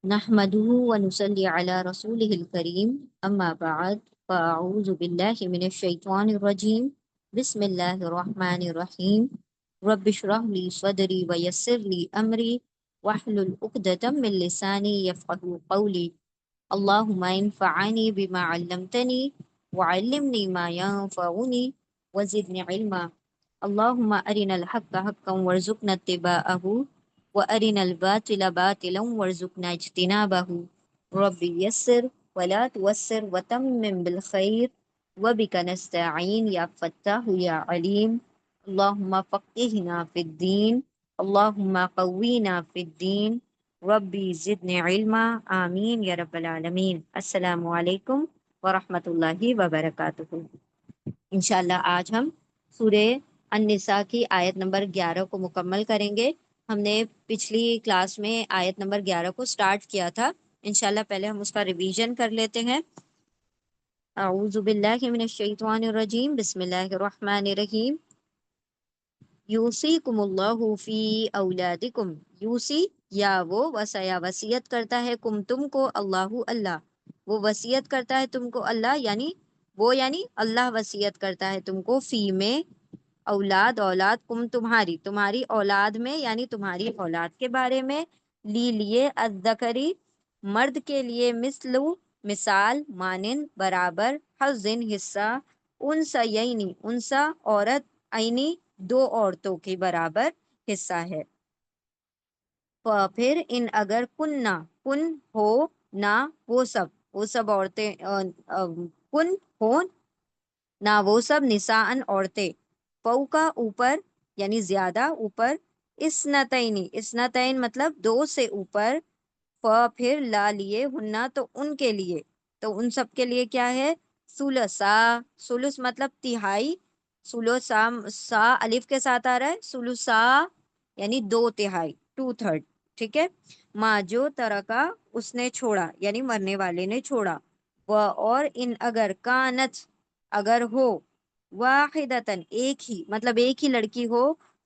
نحمده ونصلي على رسوله الكريم أما بعد فأعوذ بالله من الشيطان الرجيم بسم الله الرحمن الرحيم رب اشرح لي صدري ويسر لي أمري واحلل عقدة من لساني يفقهوا قولي اللهم انفعني بما علمتني وعلمني ما ينفعني وزدني علما اللهم أرنا الحق حقا وارزقنا اتباعه وأرنا الباطل باطلا وارزقنا اجتنابه ربي يسر ولا توسر وتمم بالخير وبك نستعين يا فتاح يا عليم اللهم فقهنا في الدين اللهم قوينا في الدين ربی زدنی علما آمین یا رب العالمین۔ السلام علیکم ورحمۃ اللہ وبرکاتہ۔ انشاءاللہ آج ہم سورہ النساء کی آیت نمبر 11 کو مکمل کریں گے۔ ہم نے پچھلی کلاس میں آیت نمبر 11 کو سٹارٹ کیا تھا۔ انشاءاللہ پہلے ہم اس کا ریویژن کر لیتے ہیں۔ اعوذ باللہ من الشیطان الرجیم بسم اللہ الرحمن الرحیم۔ یوصیکم اللہ فی اولادکم، یوصی یا وہ وصیہ وصیت کرتا ہے کم تم کو، اللہ اللہ وہ وصیت کرتا ہے تم کو، اللہ یعنی اللہ وصیت کرتا ہے تم کو، فی میں اولاد اولاد، کم تمہاری اولاد میں یعنی تمہاری اولاد کے بارے میں، لیے الذکری مرد کے لیے، مثال مانند برابر، حظن حصہ، انثیین انثی عورت، عینی دو عورتوں کے برابر حصہ ہے۔ پھر ان اگر کن ہو نہ وہ سب عورتیں کن ہو نہ وہ سب نساءن عورتیں، فوقا اوپر یعنی زیادہ اوپر، اسنتین مطلب دو سے اوپر، پھر لا لیے ہننا تو ان کے لیے، تو ان سب کے لیے کیا ہے، ثلثا، ثلث مطلب تہائی، ثلثا سا الف کے ساتھ آ رہا ہے، ثلثا یعنی دو تہائی، 2/3، ٹھیک ہے۔ ماں جو ترکا اس نے چھوڑا یعنی مرنے والے نے چھوڑا، وہ اور ان اگر کانت اگر ہو، واحدتن ایک ہی مطلب ایک ہی لڑکی ہو،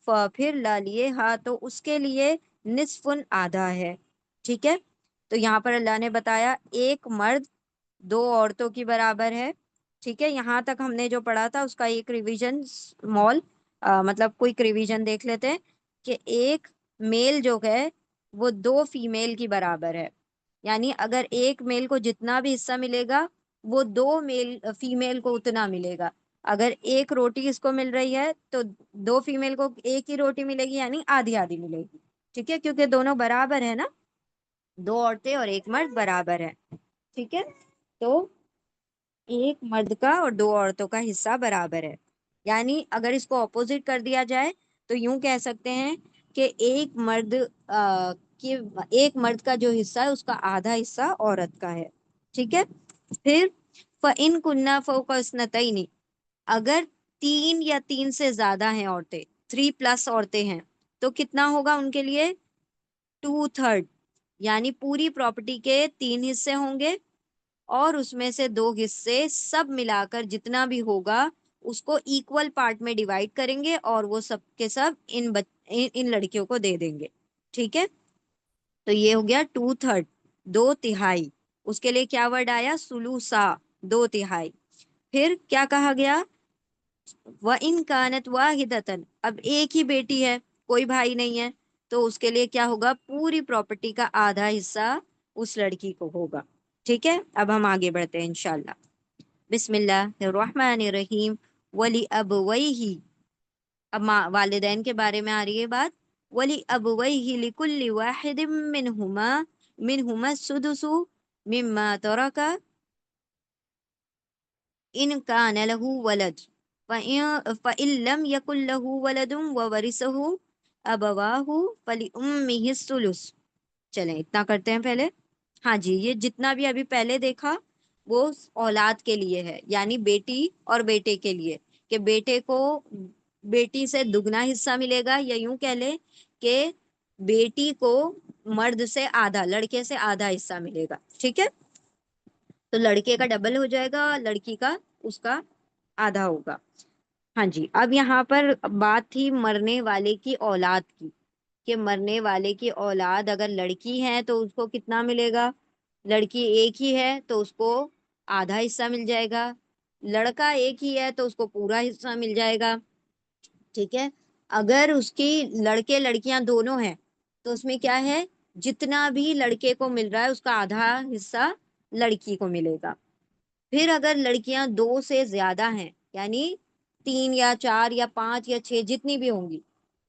پھر لا لیے ہاں تو اس کے لیے نصفن آدھا ہے، ٹھیک ہے۔ تو یہاں پر اللہ نے بتایا ایک مرد دو عورتوں کی برابر ہے، ٹھیک ہے۔ یہاں تک ہم نے جو پڑھا تھا اس کا ایک ریویژن مطلب کوئک ریویژن دیکھ لیتے ہیں کہ ایک میل جو ہے وہ دو فیمیل کی برابر ہے، یعنی اگر ایک میل کو جتنا بھی حصہ ملے گا وہ دو فیمیل کو اتنا ملے گا۔ اگر ایک روٹی اس کو مل رہی ہے تو دو فیمیل کو ایک ہی روٹی ملے گی یعنی آدھی آدھی ملے گی، ٹھیک ہے، کیونکہ دونوں برابر ہے نا، دو عورتیں اور ایک مرد برابر ہے، ٹھیک ہے۔ تو ایک مرد کا اور دو عورتوں کا حصہ برابر ہے، یعنی اگر اس کو اپوزٹ کر دیا جائے تو یوں کہہ سکتے ہیں کہ ایک مرد کا جو حصہ ہے اس کا آدھا حصہ عورت کا ہے، ٹھیک ہے۔ پھر فَإِن كُنَّ فَوْقَ اثْنَتَيْنِ اگر تین یا تین سے زیادہ ہیں عورتیں، 3+ عورتیں ہیں تو کتنا ہوگا ان کے لیے، 2/3، یعنی پوری پراپرٹی کے 3 حصے ہوں گے اور اس میں سے 2 حصے سب ملا کر جتنا بھی ہوگا اس کو ایکول پارٹ میں ڈیوائڈ کریں گے اور وہ سب کے سب ان لڑکیوں کو دے دیں گے، ٹھیک ہے۔ تو یہ ہو گیا 2/3، دو تہائی، اس کے لیے کیا ورڈ آیا، سلوسا، دو تہائی۔ پھر کیا کہا گیا، وَإِن كَانَتْ وَاحِدَةً اب ایک ہی بیٹی ہے، کوئی بھائی نہیں ہے، تو اس کے لیے کیا ہوگا، پوری پراپرٹی کا آدھا حصہ اس لڑکی کو ہوگا، ٹھیک ہے۔ اب ہم آگے بڑھتے ہیں انشاءاللہ۔ بسم اللہ الرحمن الرحیم۔ وَلِأَبْوَيْهِ اب والدین کے بارے میں آ رہی ہے بات، وَلِأَبْوَيْهِ لِكُلِّ وَاحِدٍ مِّنْهُمَا السُّدُسُ مِمَّا تَرَكَ إِنْ كَانَ لَهُ وَلَدٌ فَإِن لَّمْ يَكُن لَّهُ وَلَدٌ وَوَرِثَهُ أَبَوَاهُ فَلِأُمِّهِ الثُّلُثُ۔ چلیں اتنا کرتے ہیں پہلے۔ ہاں جی، یہ جتنا بھی ابھی پہلے دیکھا وہ اولاد کے لیے ہے، یعنی بیٹی اور بیٹے کے لیے، کہ بیٹے کو بیٹی سے دگنا حصہ ملے گا، یا یوں کہہ لیں کہ بیٹی کو مرد سے آدھا، لڑکے سے آدھا حصہ ملے گا، ٹھیک ہے۔ تو لڑکے کا ڈبل ہو جائے گا، لڑکی کا اس کا آدھا ہوگا۔ ہاں جی، اب یہاں پر بات تھی مرنے والے کی اولاد کی، کہ مرنے والے کی اولاد اگر لڑکی ہے تو اس کو کتنا ملے گا؟ لڑکی ایک ہی ہے تو اس کو آدھا حصہ مل جائے گا، لڑکا ایک ہی ہے تو اس کو پورا حصہ مل جائے گا، ٹھیک ہے؟ اگر اس کی لڑکے لڑکیاں دونوں ہیں تو اس میں کیا ہے، جتنا بھی لڑکے کو مل رہا ہے اس کا آدھا حصہ لڑکی کو ملے گا۔ پھر اگر لڑکیاں دو سے زیادہ ہیں، یعنی 3 یا 4 یا 5 یا 6 جتنی بھی ہوں گی،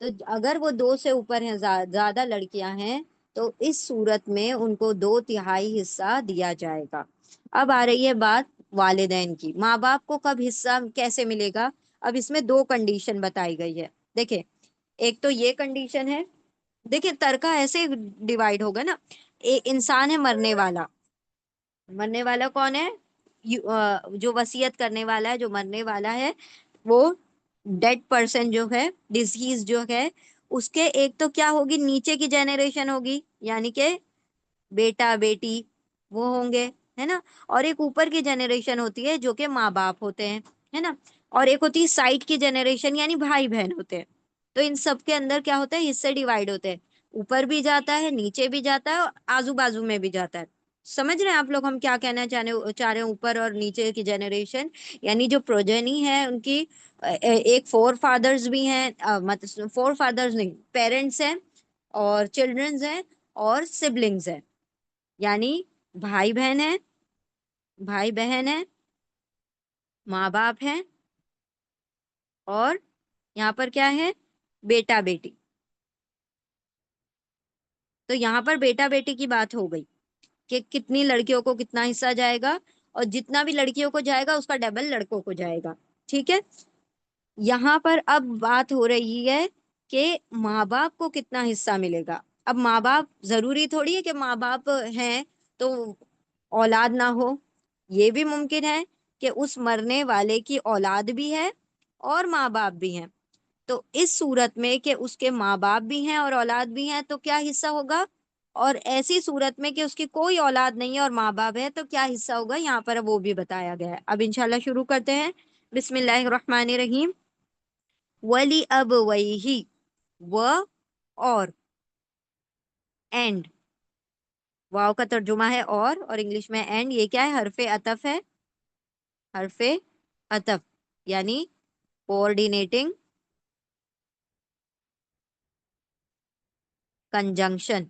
تو اگر وہ 2 سے اوپر ہیں، زیادہ لڑکیاں ہیں، تو اس صورت میں ان کو 2/3 حصہ دیا جائے گا۔ اب آ رہی ہے بات والدین کی، ماں باپ کو کب حصہ کیسے ملے گا؟ اب اس میں 2 کنڈیشن بتائی گئی ہے، دیکھیں ایک تو یہ کنڈیشن ہے، دیکھیں ترکہ ایسے ڈیوائیڈ ہوگا نا، انسان ہے مرنے والا، مرنے والا کون ہے؟ جو وصیت کرنے والا ہے، جو مرنے والا ہے، وہ ڈیڈ پرسن جو ہے، ڈیزیز جو ہے، اس کے ایک تو کیا ہوگی، نیچے کی جنریشن ہوگی، یعنی کہ بیٹا بیٹی وہ ہوں گے، ہے نا؟ اور ایک اوپر کی جنریشن ہوتی ہے جو کہ ماں باپ ہوتے ہیں، ہے نا؟ اور ایک ہوتی ہے سائڈ کی جنریشن، یعنی بھائی بہن ہوتے ہیں۔ تو ان سب کے اندر کیا ہوتا ہے، حصے ڈیوائیڈ ہوتے ہیں، اوپر بھی جاتا ہے، نیچے بھی جاتا ہے، اور آزو بازو میں بھی جاتا ہے۔ سمجھ رہے ہیں آپ لوگ ہم کیا کہنا چاہ رہے ہیں؟ اوپر اور نیچے کی جنریشن، یعنی جو پروجنی ہے ان کی ایک فور فادرز بھی ہیں، مطلب فور فادرز نہیں، پیرنٹس ہیں اور چلڈرنز ہیں اور سبلنگز ہیں، یعنی بھائی بہن ہیں، بھائی بہن ہیں، ماں باپ ہیں، اور یہاں پر کیا ہے، بیٹا بیٹی۔ تو یہاں پر بیٹا بیٹی کی بات ہو گئی کہ کتنی لڑکیوں کو کتنا حصہ جائے گا، اور جتنا بھی لڑکیوں کو جائے گا اس کا ڈبل لڑکوں کو جائے گا، ٹھیک ہے؟ یہاں پر اب بات ہو رہی ہے کہ ماں باپ کو کتنا حصہ ملے گا۔ اب ماں باپ ضروری تھوڑی ہے کہ ماں باپ ہیں تو اولاد نہ ہو، یہ بھی ممکن ہے کہ اس مرنے والے کی اولاد بھی ہے اور ماں باپ بھی ہیں۔ تو اس صورت میں کہ اس کے ماں باپ بھی ہیں اور اولاد بھی ہیں تو کیا حصہ ہوگا؟ اور ایسی صورت میں کہ اس کی کوئی اولاد نہیں ہے اور ماں باپ ہے تو کیا حصہ ہوگا؟ یہاں پر وہ بھی بتایا گیا ہے۔ اب انشاءاللہ شروع کرتے ہیں، بسم اللہ الرحمن الرحیم۔ ولی اب وہی، و اور اینڈ، واو کا ترجمہ ہے اور انگلش میں اینڈ، یہ کیا ہے؟ حرف عطف ہے، حرف عطف یعنی کوآرڈینیٹنگ کنجنکشن،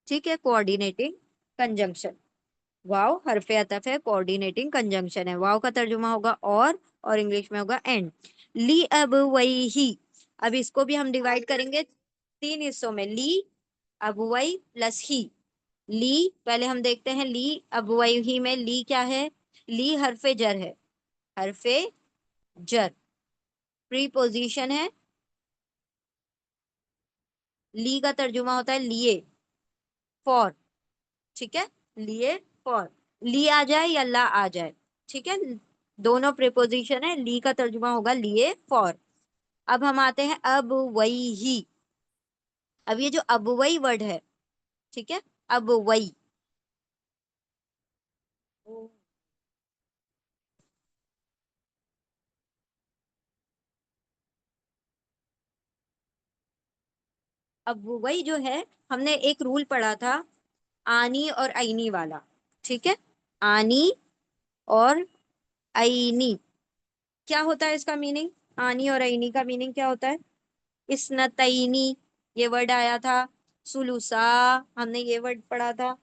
ٹھیک ہے؟ کوآرڈینیٹنگ کنجنکشن، واو حرف عطف ہے، کوآرڈینیٹنگ کنجنکشن ہے، واو کا ترجمہ ہوگا اور انگلش میں ہوگا اینڈ۔ لی اب وہی، اب اس کو بھی ہم ڈیوائڈ کریں گے 3 حصوں میں، لی ابوئی پلس ہی۔ لی پہلے ہم دیکھتے ہیں، لی ابوئی ہی میں لی کیا ہے؟ لی حرف جر ہے، حرف جر، پری پوزیشن ہے، لی کا ترجمہ ہوتا ہے لیے، فور، ٹھیک ہے؟ لیے فور، لی آ جائے یا لا آ جائے، ٹھیک ہے؟ دونوں پریپوزیشن ہے، لی کا ترجمہ ہوگا لیے فور۔ اب ہم آتے ہیں اب وہی ہی، اب یہ جو اب وہی ورڈ ہے، ٹھیک ہے؟ اب وہی، اب وہی جو ہے، ہم نے ایک رول پڑھا تھا آنی اور آئینی والا، ٹھیک ہے؟ آنی اور آئینی، کیا ہوتا ہے اس کا میننگ؟ آنی اور آئینی کا میننگ کیا ہوتا ہے؟ اسنتعینی یہ ورڈ آیا تھا، سلوسا ہم نے یہ ورڈ پڑھا تھا،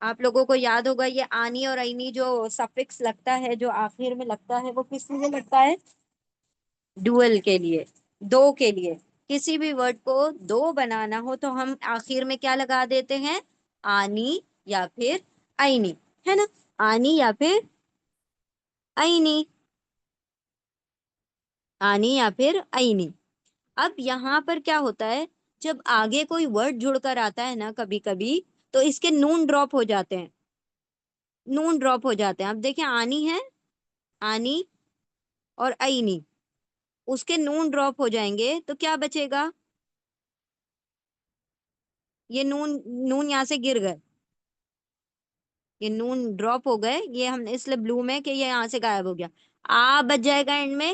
آپ لوگوں کو یاد ہوگا۔ یہ آنی اور آئینی جو سفکس لگتا ہے، جو آخر میں لگتا ہے، وہ کس لیے لگتا ہے؟ ڈوئل کے لیے، دو کے لیے۔ کسی بھی ورڈ کو دو بنانا ہو تو ہم آخر میں کیا لگا دیتے ہیں؟ آنی یا پھر آئینی، ہے نا؟ آنی یا پھر آئینی، آنی یا پھر آئینی۔ اب یہاں پر کیا ہوتا ہے، جب آگے کوئی ورڈ جڑ کر آتا ہے نا کبھی کبھی، تو اس کے نون ڈراپ ہو جاتے ہیں، نون ڈراپ ہو جاتے ہیں۔ اب دیکھیں آنی ہے، آنی اور آئینی، اس کے نون ڈراپ ہو جائیں گے تو کیا بچے گا؟ یہ نون، نون یہاں سے گر گئے، یہ نون ڈراپ ہو گئے، یہ ہم نے اس لیے بلو میں کہ یہ یہاں سے غائب ہو گیا، آ بچ جائے گا اینڈ میں،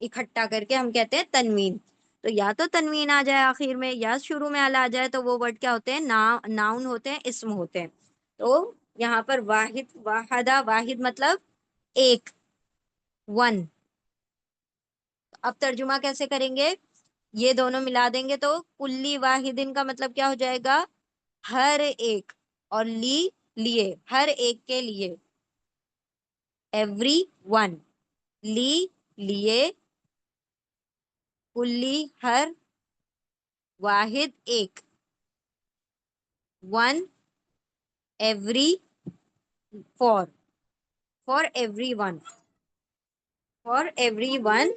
اکٹھا کر کے ہم کہتے ہیں تنوین. تو یا تو تنوین آ جائے آخر میں یا شروع میں آ جائے تو وہ ورڈ کیا ہوتے ہیں؟ ناؤن ہوتے ہیں، اسم ہوتے ہیں. تو یہاں پر واحد، واحدہ، واحد مطلب ایک، ون. اب ترجمہ کیسے کریں گے؟ یہ دونوں ملا دیں گے تو کلی واحدن کا مطلب کیا ہو جائے گا؟ ہر ایک. اور لیے، ہر ایک کے لیے. Every one. لیے. کلی ہر. واحد ایک. One. Every. For every one. For every one.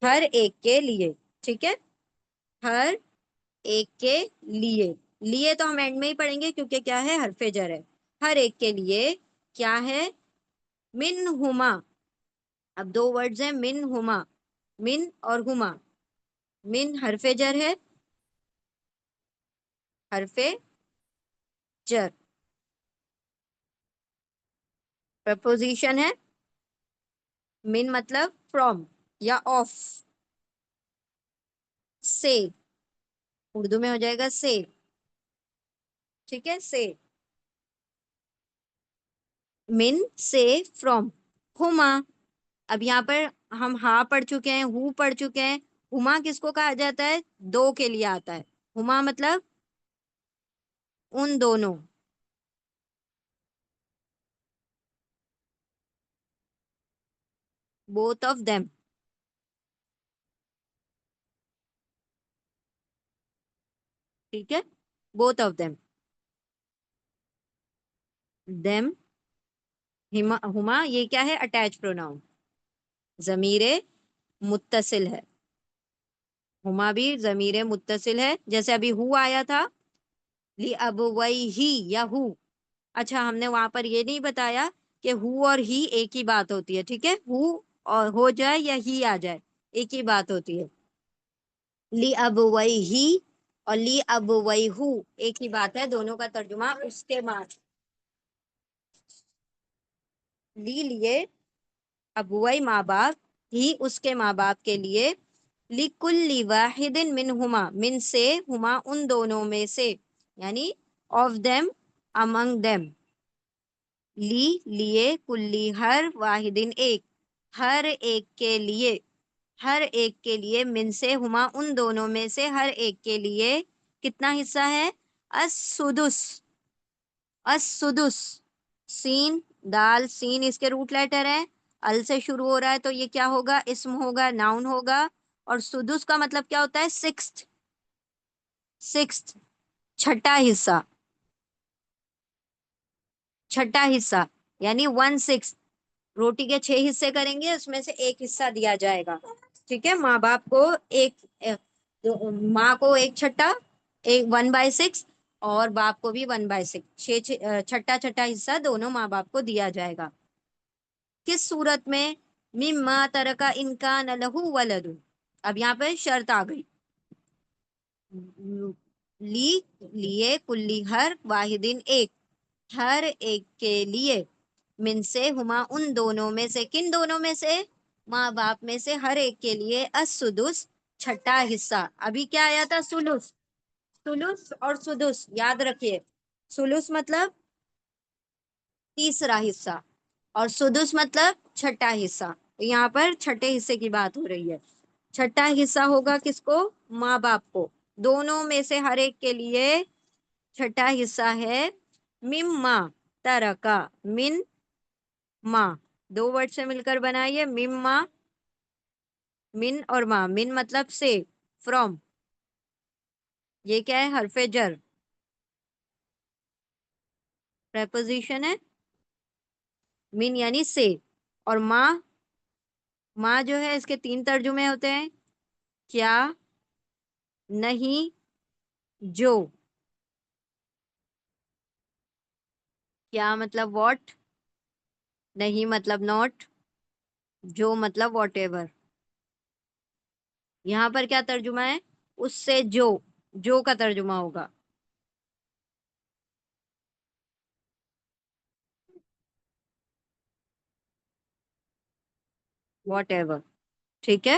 ہر ایک کے لیے. ٹھیک ہے، ہر ایک کے لیے. لیے تو ہم اینڈ میں ہی پڑھیں گے کیونکہ کیا ہے؟ حرف جر ہے. ہر ایک کے لیے کیا ہے؟ من ہما. اب دو ورڈز ہیں، من ہما. من اور ہما. من حرف جر ہے، حرف جر. پرپوزیشن ہے. من مطلب فرام یا آف. سے، اردو میں ہو جائے گا سے. ٹھیک ہے، سے. من سے، فرام. ہما. اب یہاں پر ہم ہا پڑھ چکے ہیں، ہو پڑھ چکے ہیں. ہما کس کو کہا جاتا ہے؟ دو کے لیے آتا ہے. ہما مطلب ان دونوں. Both of them. ٹھیک ہے، بوتھ آف دیم. دیم. ہما یہ کیا ہے؟ اٹیچ پروناؤن، ضمیر متصل ہے. ہما بھی ضمیر متصل ہے. جیسے ابھی ہو آیا تھا، لی ابویہ یا ہو. اچھا، ہم نے وہاں پر یہ نہیں بتایا کہ ہو اور ہی ایک ہی بات ہوتی ہے. ٹھیک ہے، ہو اور ہو جائے یا ہی آ جائے، ایک ہی بات ہوتی ہے. لی ابویہ اور لی ابویہ ایک ہی بات ہے. دونوں کا ترجمہ اس کے بعد. لیے، ابوئی ماں باپ، ہی اس کے ماں باپ کے لیے. لِكُلِّ وَاحِدٍ مِّنْهُمَا، من سے، ہما ان دونوں میں سے، یعنی of them, among them. لیے، کلی ہر، واحدن ایک، ہر ایک کے لیے. ہر ایک کے لیے، من سے، ہما ان دونوں میں سے، ہر ایک کے لیے کتنا حصہ ہے؟ السدس. السدس. سین، دال، سین اس کے روٹ لیٹر ہے. ال سے شروع ہو رہا ہے تو یہ کیا ہوگا؟ اسم ہوگا، ناؤن ہوگا. اور سدس کا مطلب کیا ہوتا ہے؟ سکستھ. سکستھ، چھٹا حصہ. چھٹا حصہ یعنی 1/6. روٹی کے 6 حصے کریں گے، اس میں سے ایک حصہ دیا جائے گا. ٹھیک ہے، ماں باپ کو ایک، ماں کو ایک چھٹا، ایک 1/6، اور باپ کو بھی 1/6. چھٹا چھٹا حصہ دونوں ماں باپ کو دیا جائے گا. کس صورت میں؟ مما ترکا انکان لہو ولد. اب یہاں پہ شرط آ گئی. لیے، کلی ہر، واحدین ایک، ہر ایک کے لیے. من سے، ہما ان دونوں میں سے. کن دونوں میں سے؟ ماں باپ میں سے ہر ایک کے لیے. السدس، چھٹا حصہ. ابھی کیا آیا تھا؟ سلس. سلس اور سدس یاد رکھیے. سلس مطلب تیسرا حصہ، اور سدس مطلب چھٹا حصہ. یہاں پر چھٹے حصے کی بات ہو رہی ہے. چھٹا حصہ ہوگا کس کو؟ ماں باپ کو. دونوں میں سے ہر ایک کے لیے چھٹا حصہ ہے. مما ترکا، من، ماں، دو ورڈ سے مل کر بنائیے. مما، من اور ماں. من مطلب سے، فرام. یہ کیا ہے؟ حرف جر، پریپوزیشن ہے. من یعنی سے. اور ماں، ماں جو ہے اس کے 3 ترجمے ہوتے ہیں. کیا، نہیں، جو. کیا مطلب واٹ، نہیں مطلب ناٹ، جو مطلب واٹ ایور. یہاں پر کیا ترجمہ ہے؟ اس سے جو کا ترجمہ ہوگا. What ever. ٹھیک ہے.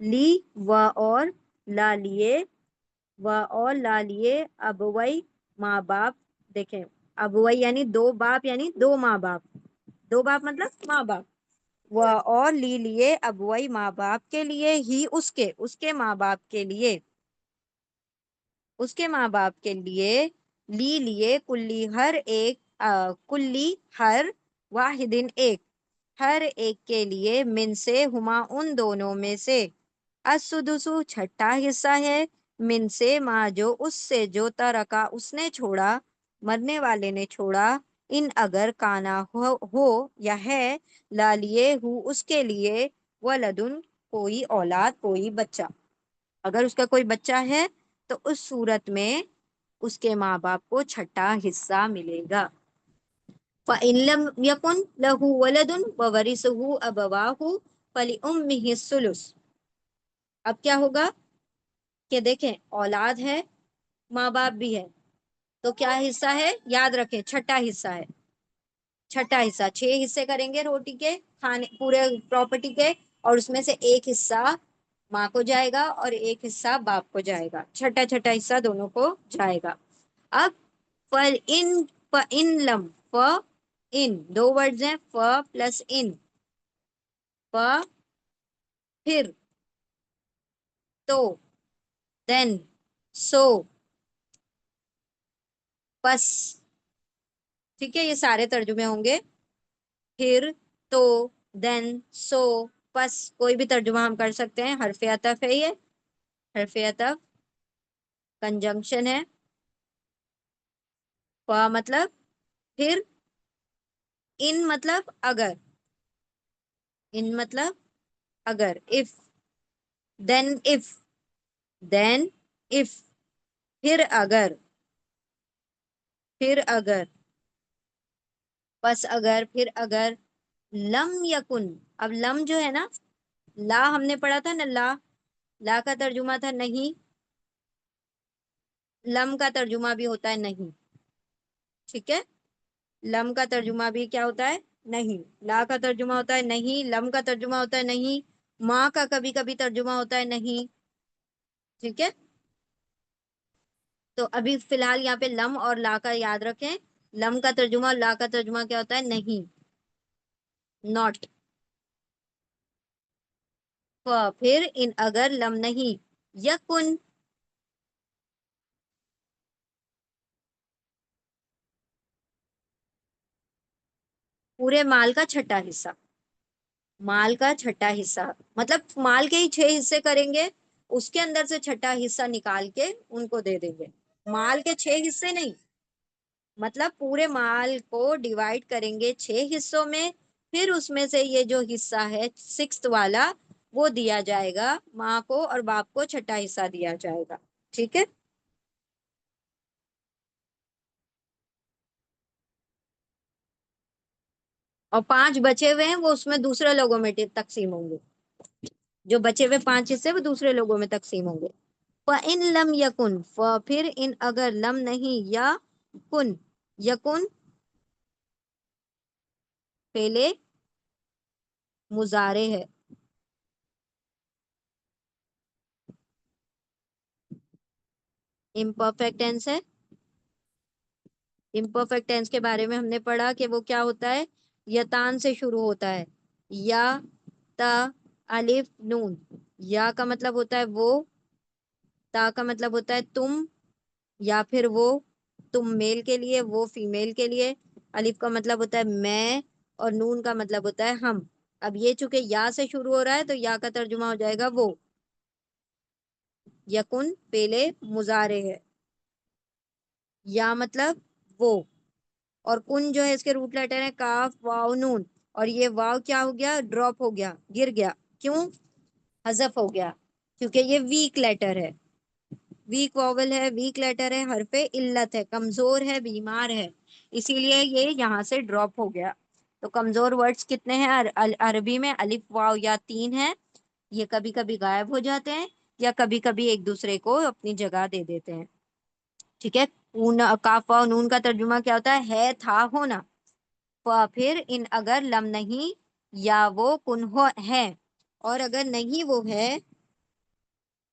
لی و اور لا لیے، و اور لا لیے ابوئی ماں باپ، دیکھیں ابوئی یعنی دو باپ یعنی دو ماں باپ، دو باپ مطلب ماں باپ، و اور لی لیے ابوئی ماں باپ کے لیے ہی اس کے ماں باپ کے لیے، اس کے ماں باپ کے لیے، لی لیے کلی ہر ایک کلی ہر واحدن ایک، ہر ایک کے لیے، من سے ہما ان دونوں میں سے، السدسو چھٹا حصہ ہے، من سے ماں جو اس سے جو ترکا اس نے چھوڑا، مرنے والے نے چھوڑا، ان اگر کانا ہو یا ہے، لالیے ہو اس کے لیے، ولدن کوئی اولاد کوئی بچہ، اگر اس کا کوئی بچہ ہے تو اس صورت میں اس کے ماں باپ کو چھٹا حصہ ملے گا۔ فَإِن لَمْ يَكُنْ لَهُ وَلَدٌ وَوَرِثُهُ أَبَوَاهُ فَلِأُمِّهِ الثُّلُثُ۔ اب کیا ہوگا کہ دیکھیں اولاد ہے، ماں باپ بھی ہے، تو کیا حصہ ہے؟ یاد رکھیں چھٹا حصہ ہے، چھٹا حصہ، 6 حصے کریں گے روٹی کے، کھانے پورے پراپرٹی کے، اور اس میں سے ایک حصہ ماں کو جائے گا اور ایک حصہ باپ کو جائے گا، چھٹا چھٹا حصہ دونوں کو جائے گا۔ اب فل ان، ان لم، ف ان دو ورڈز ہیں، ف پلس ان، ف پھر، تو، دین، سو، پس، ٹھیک ہے، یہ سارے ترجمے ہوں گے، پھر، تو، دین، سو، پس، کوئی بھی ترجمہ ہم کر سکتے ہیں، حرف عطف ہے، یہ حرف عطف کنجنکشن ہے، ف مطلب پھر، ان مطلب اگر، ان مطلب اگر، if, then if, then if, پھر اگر، پھر اگر، پس اگر، پھر اگر، لم یکن، اب لم جو ہے نا، لا ہم نے پڑھا تھا نا، لا، لا کا ترجمہ تھا نہیں، لم کا ترجمہ بھی ہوتا ہے نہیں، ٹھیک ہے، لم کا ترجمہ بھی کیا ہوتا ہے؟ نہیں، لا کا ترجمہ ہوتا ہے نہیں، لم کا ترجمہ ہوتا ہے نہیں، ماں کا کبھی کبھی ترجمہ ہوتا ہے نہیں، ٹھیک ہے، تو ابھی فی الحال یہاں پہ لم اور لا کا یاد رکھیں، لم کا ترجمہ اور لا کا ترجمہ کیا ہوتا ہے؟ نہیں، ناٹ، پھر ان اگر لم نہیں، یکن، پورے مال کا چھٹا حصہ، مال کا چھٹا حصہ مطلب مال کے ہی 6 حصے کریں گے، اس کے اندر سے چھٹا حصہ نکال کے ان کو دے دیں گے، مال کے 6 حصے نہیں، مطلب پورے مال کو ڈیوائڈ کریں گے 6 حصوں میں، پھر اس میں سے یہ جو حصہ ہے 6 والا وہ دیا جائے گا ماں کو، اور باپ کو چھٹا حصہ دیا جائے گا، ٹھیک ہے، اور 5 بچے ہوئے ہیں وہ اس میں دوسرے لوگوں میں تقسیم ہوں گے، جو بچے ہوئے 5 حصے وہ دوسرے لوگوں میں تقسیم ہوں گے۔ فَإِن لَمْ يَكُنْ، پھر ان اگر لم نہیں، یا کن، یکن پہلے مضارع ہے، امپرفیکٹ ٹینس ہے، امپرفیکٹ ٹینس کے بارے میں ہم نے پڑھا کہ وہ کیا ہوتا ہے؟ یتان سے شروع ہوتا ہے، یا، تا، الف، نون، یا کا مطلب ہوتا ہے وہ، تا کا مطلب ہوتا ہے تم، یا پھر وہ، تم میل کے لیے، وہ فیمیل کے لیے، الف کا مطلب ہوتا ہے میں، اور نون کا مطلب ہوتا ہے ہم، اب یہ چونکہ یا سے شروع ہو رہا ہے تو یا کا ترجمہ ہو جائے گا وہ، یکن پہلے مضارع ہے، یا مطلب وہ، اور کن جو ہے اس کے روٹ لیٹر ہے کاف واو نون، اور یہ واو کیا ہو گیا؟ ڈراپ ہو گیا، گر گیا، کیوں؟ حذف ہو گیا، کیونکہ یہ ویک لیٹر ہے، ویک واول ہے، ویک لیٹر ہے، حرف علت ہے، کمزور ہے، بیمار ہے، اسی لیے یہ یہاں سے ڈراپ ہو گیا۔ تو کمزور ورڈز کتنے ہیں عربی میں؟ الف واو یا 3 ہے، یہ کبھی کبھی غائب ہو جاتے ہیں، یا کبھی کبھی ایک دوسرے کو اپنی جگہ دے دیتے ہیں، ٹھیک ہے، کاف واو نون کا ترجمہ کیا ہوتا ہے تھا ہونا، پھر ان اگر لم نہیں، یا وہ کن ہو ہے، اور اگر نہیں وہ ہے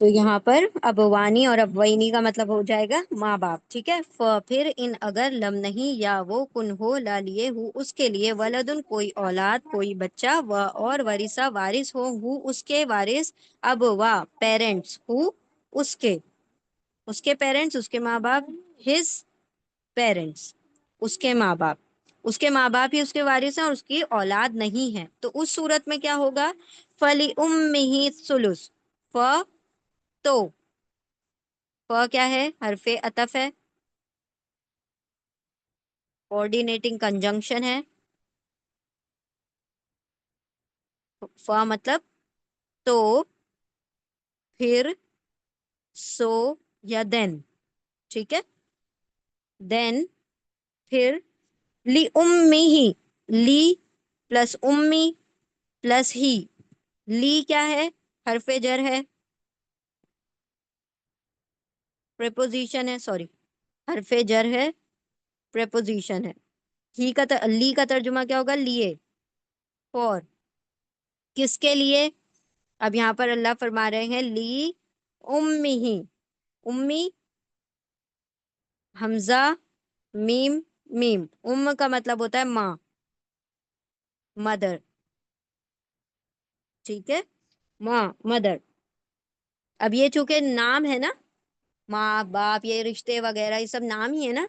تو یہاں پر ابوانی اور ابوینی کا مطلب ہو جائے گا ماں باپ. ٹھیک ہے. پھر ان اگر لم نہیں یا وہ کن ہو لا لیے ہو اس کے لیے ولدن کوئی اولاد کوئی بچہ اور ورثہ وارث ہو اس کے وارث اب پیرنٹس ہو اس کے پیرنٹس اس کے ماں باپ ہز پیرنٹس اس کے ماں باپ ہی اس کے وارث ہیں اور اس کی اولاد نہیں ہے. تو اس صورت میں کیا ہوگا؟ فلی امہ ثلث. ف تو کیا ہے؟ حرف عطف ہے، کوآرڈینیٹنگ کنجنکشن ہے. مطلب تو، پھر، سو یا دین. ٹھیک ہے. دین پھر لی امی ہی، لی پلس امی پلس ہی. لی کیا ہے؟ حرف جر ہے، پریپوزیشن ہے، سوری حرف جر ہے، پریپوزیشن ہے. لی کا ترجمہ کیا ہوگا؟ لیے. فور کس کے لیے؟ اب یہاں پر اللہ فرما رہے ہیں لی امی ہی. امی حمزہ میم میم. کا مطلب ہوتا ہے ماں، مدر. ٹھیک ہے. ماں، مدر. اب یہ چونکہ نام ہے نا، ماں باپ یہ رشتے وغیرہ یہ سب نام ہی ہے نا،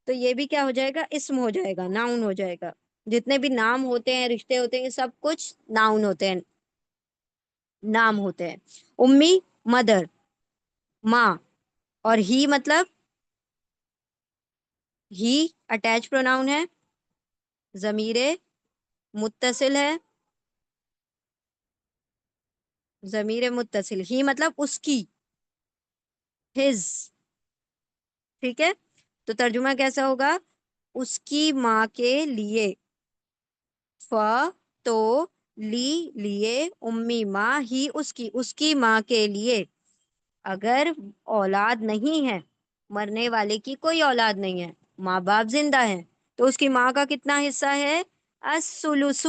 تو یہ بھی کیا ہو جائے گا؟ اسم ہو جائے گا، ناؤن ہو جائے گا. جتنے بھی نام ہوتے ہیں، رشتے ہوتے ہیں، یہ سب کچھ ناؤن ہوتے ہیں، نام ہوتے ہیں. امی مدر، ماں. اور ہی مطلب ہی اٹیچ پروناؤن ہے، ضمیر متصل ہے. ضمیر متصل ہی مطلب اس کی، ہز. ٹھیک ہے. تو ترجمہ کیسا ہوگا؟ اس کی ماں کے لیے. تو لی لیے، امی ماں ہی اس کی ماں کے لیے. اگر اولاد نہیں ہے، مرنے والے کی کوئی اولاد نہیں ہے، ماں باپ زندہ ہیں، تو اس کی ماں کا کتنا حصہ ہے؟ الثلث.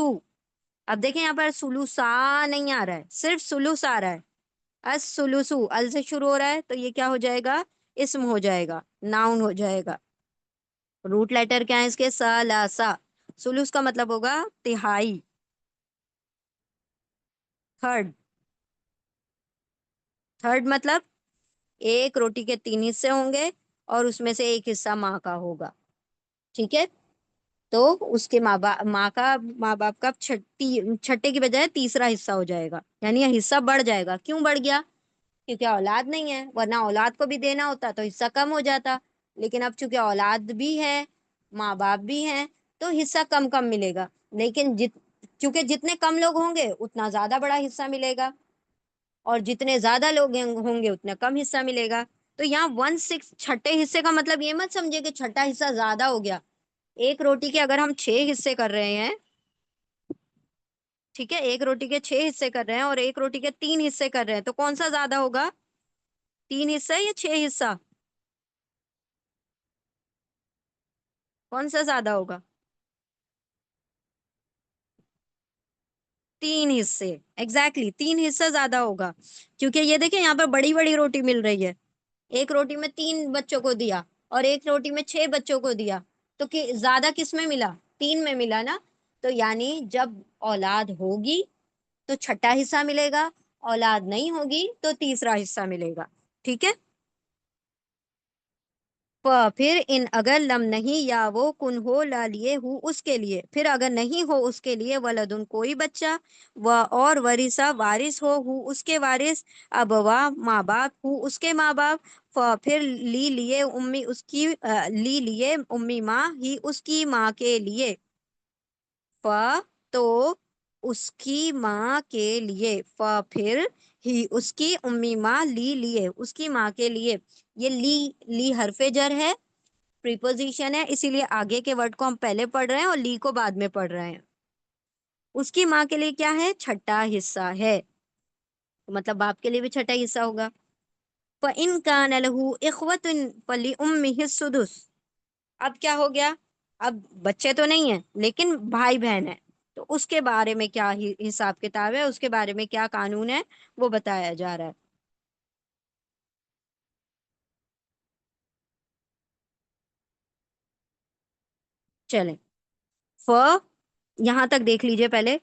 اب دیکھیں یہاں پر سلوسا نہیں آ رہا ہے، صرف سلوس آ رہا ہے. الثلث ال سے شروع ہو رہا ہے، تو یہ کیا ہو جائے گا؟ اسم ہو جائے گا، ناؤن ہو جائے گا. روٹ لیٹر کیا ہے اس کے؟ سالاسا. سلوس کا مطلب ہوگا تہائی، تھرڈ. تھرڈ مطلب ایک روٹی کے 3 حصے ہوں گے اور اس میں سے ایک حصہ ماں کا ہوگا. ٹھیک ہے. تو اس کے ماں باپ کا چھٹے کی بجائے تیسرا حصہ ہو جائے گا، یعنی یہ حصہ بڑھ جائے گا. کیوں بڑھ گیا؟ کیونکہ اولاد نہیں ہے، ورنہ اولاد کو بھی دینا ہوتا تو حصہ کم ہو جاتا. لیکن اب چونکہ اولاد بھی ہے، ماں باپ بھی ہیں، تو حصہ کم کم ملے گا. لیکن چونکہ جتنے کم لوگ ہوں گے اتنا زیادہ بڑا حصہ ملے گا، اور جتنے زیادہ لوگ ہوں گے اتنا کم حصہ ملے گا. تو یہاں 1/6 چھٹے حصے کا مطلب یہ مت سمجھے کہ چھٹا حصہ زیادہ ہو گیا. ایک روٹی کے اگر ہم 6 حصے کر رہے ہیں، ٹھیک ہے، ایک روٹی کے 6 حصے کر رہے ہیں اور ایک روٹی کے 3 حصے کر رہے ہیں، تو کون سا زیادہ ہوگا؟ 3 حصہ یا 6 حصہ؟ کون سا زیادہ ہوگا؟ 3 حصے. ایگزیکٹلی 3 حصہ زیادہ ہوگا. کیونکہ یہ دیکھیں یہاں پر بڑی بڑی روٹی مل رہی ہے. ایک روٹی میں 3 بچوں کو دیا اور ایک روٹی میں 6 بچوں کو دیا، تو زیادہ کس میں ملا؟ 3 میں ملا نا. تو یعنی جب اولاد ہوگی تو چھٹا حصہ ملے گا، اولاد نہیں ہوگی تو تیسرا حصہ ملے گا. ٹھیک ہے. پھر ان اگر لم نہیں یا وہ کن ہو لا لیے ہو اس کے لیے، پھر اگر نہیں ہو اس کے لیے ولدن کوئی بچہ اور ورثہ وارث ہو اس کے وارث ابوا ماں باپ ہو اس کے ماں باپ. پھر لی لیے امی ماں ہی اس کی ماں کے لیے. تو اس کی ماں کے لیے. پھر ہی اس کی امی ماں لی لیے اس کی ماں کے لیے. یہ لی حرف جر ہے، پریپوزیشن ہے، اسی لیے آگے کے ورڈ کو ہم پہلے پڑھ رہے ہیں اور لی کو بعد میں پڑھ رہے ہیں. اس کی ماں کے لیے کیا ہے؟ چھٹا حصہ ہے. مطلب باپ کے لیے بھی چھٹا حصہ ہوگا. فَإِن كَانَ لَهُ إِخْوَةٌ فَلِأُمِّهِ السُّدُسُ. اب کیا ہو گیا؟ اب بچے تو نہیں ہیں لیکن بھائی بہن ہیں. تو اس کے بارے میں کیا حساب کتاب ہے، اس کے بارے میں کیا قانون ہے، وہ بتایا جا رہا ہے. چلیں، ف یہاں تک دیکھ لیجئے پہلے.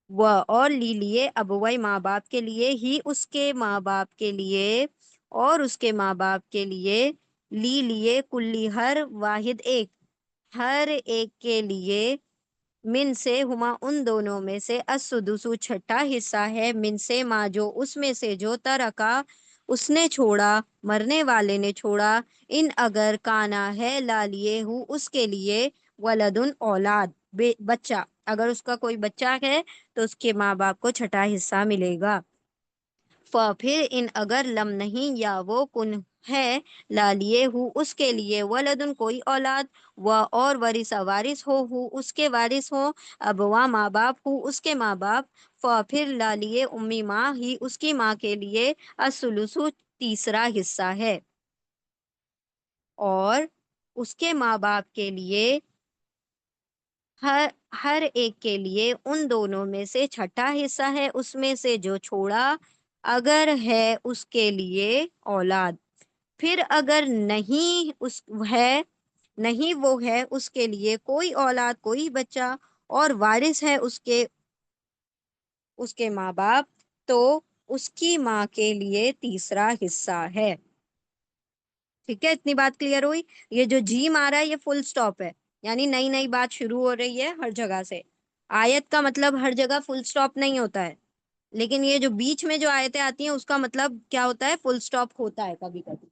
و اور لی لیے ابوئی ماں باپ کے لیے، ہی اس کے ماں باپ کے لیے، اور اس کے ماں باپ کے لیے، لی لیے کلی ہر واحد ایک، ہر ایک کے لیے، من سے ہما ان دونوں میں سے، السدس چھٹا حصہ ہے، من سے ماں جو اس میں سے جو ترکا اس نے چھوڑا، مرنے والے نے چھوڑا، ان اگر کانا ہے لا لیے ہوں اس کے لیے، ولدن اولاد بچہ، اگر اس کا کوئی بچہ ہے تو اس کے ماں باپ کو چھٹا حصہ ملے گا. پھر ان اگر لم نہیں یا وہ کن ہے لا لیے ہوں اس کے لیے، ولدن کوئی اولاد، و اور ورثہ وارث ہو اس کے وارث ہو، اب وہاں ماں باپ ہو اس کے ماں باپ، پھر لا لیے امی ماں ہی اس کی ماں کے لیے، الثلث تیسرا حصہ ہے، اور اس کے ماں باپ کے لیے ہر ہر ایک کے لیے ان دونوں میں سے چھٹا حصہ ہے، اس میں سے جو چھوڑا، اگر ہے اس کے لیے اولاد. پھر اگر نہیں اس ہے، نہیں وہ ہے اس کے لیے کوئی اولاد کوئی بچہ، اور وارث ہے اس کے ماں باپ، تو اس کی ماں کے لیے تیسرا حصہ ہے. ٹھیک ہے، اتنی بات کلیئر ہوئی. یہ جو جیم آ رہا ہے یہ فل سٹاپ ہے، یعنی نئی نئی بات شروع ہو رہی ہے ہر جگہ سے. آیت کا مطلب ہر جگہ فل سٹاپ نہیں ہوتا ہے، لیکن یہ جو بیچ میں جو آیتیں آتی ہیں اس کا مطلب کیا ہوتا ہے، فل سٹاپ ہوتا ہے کبھی کبھی.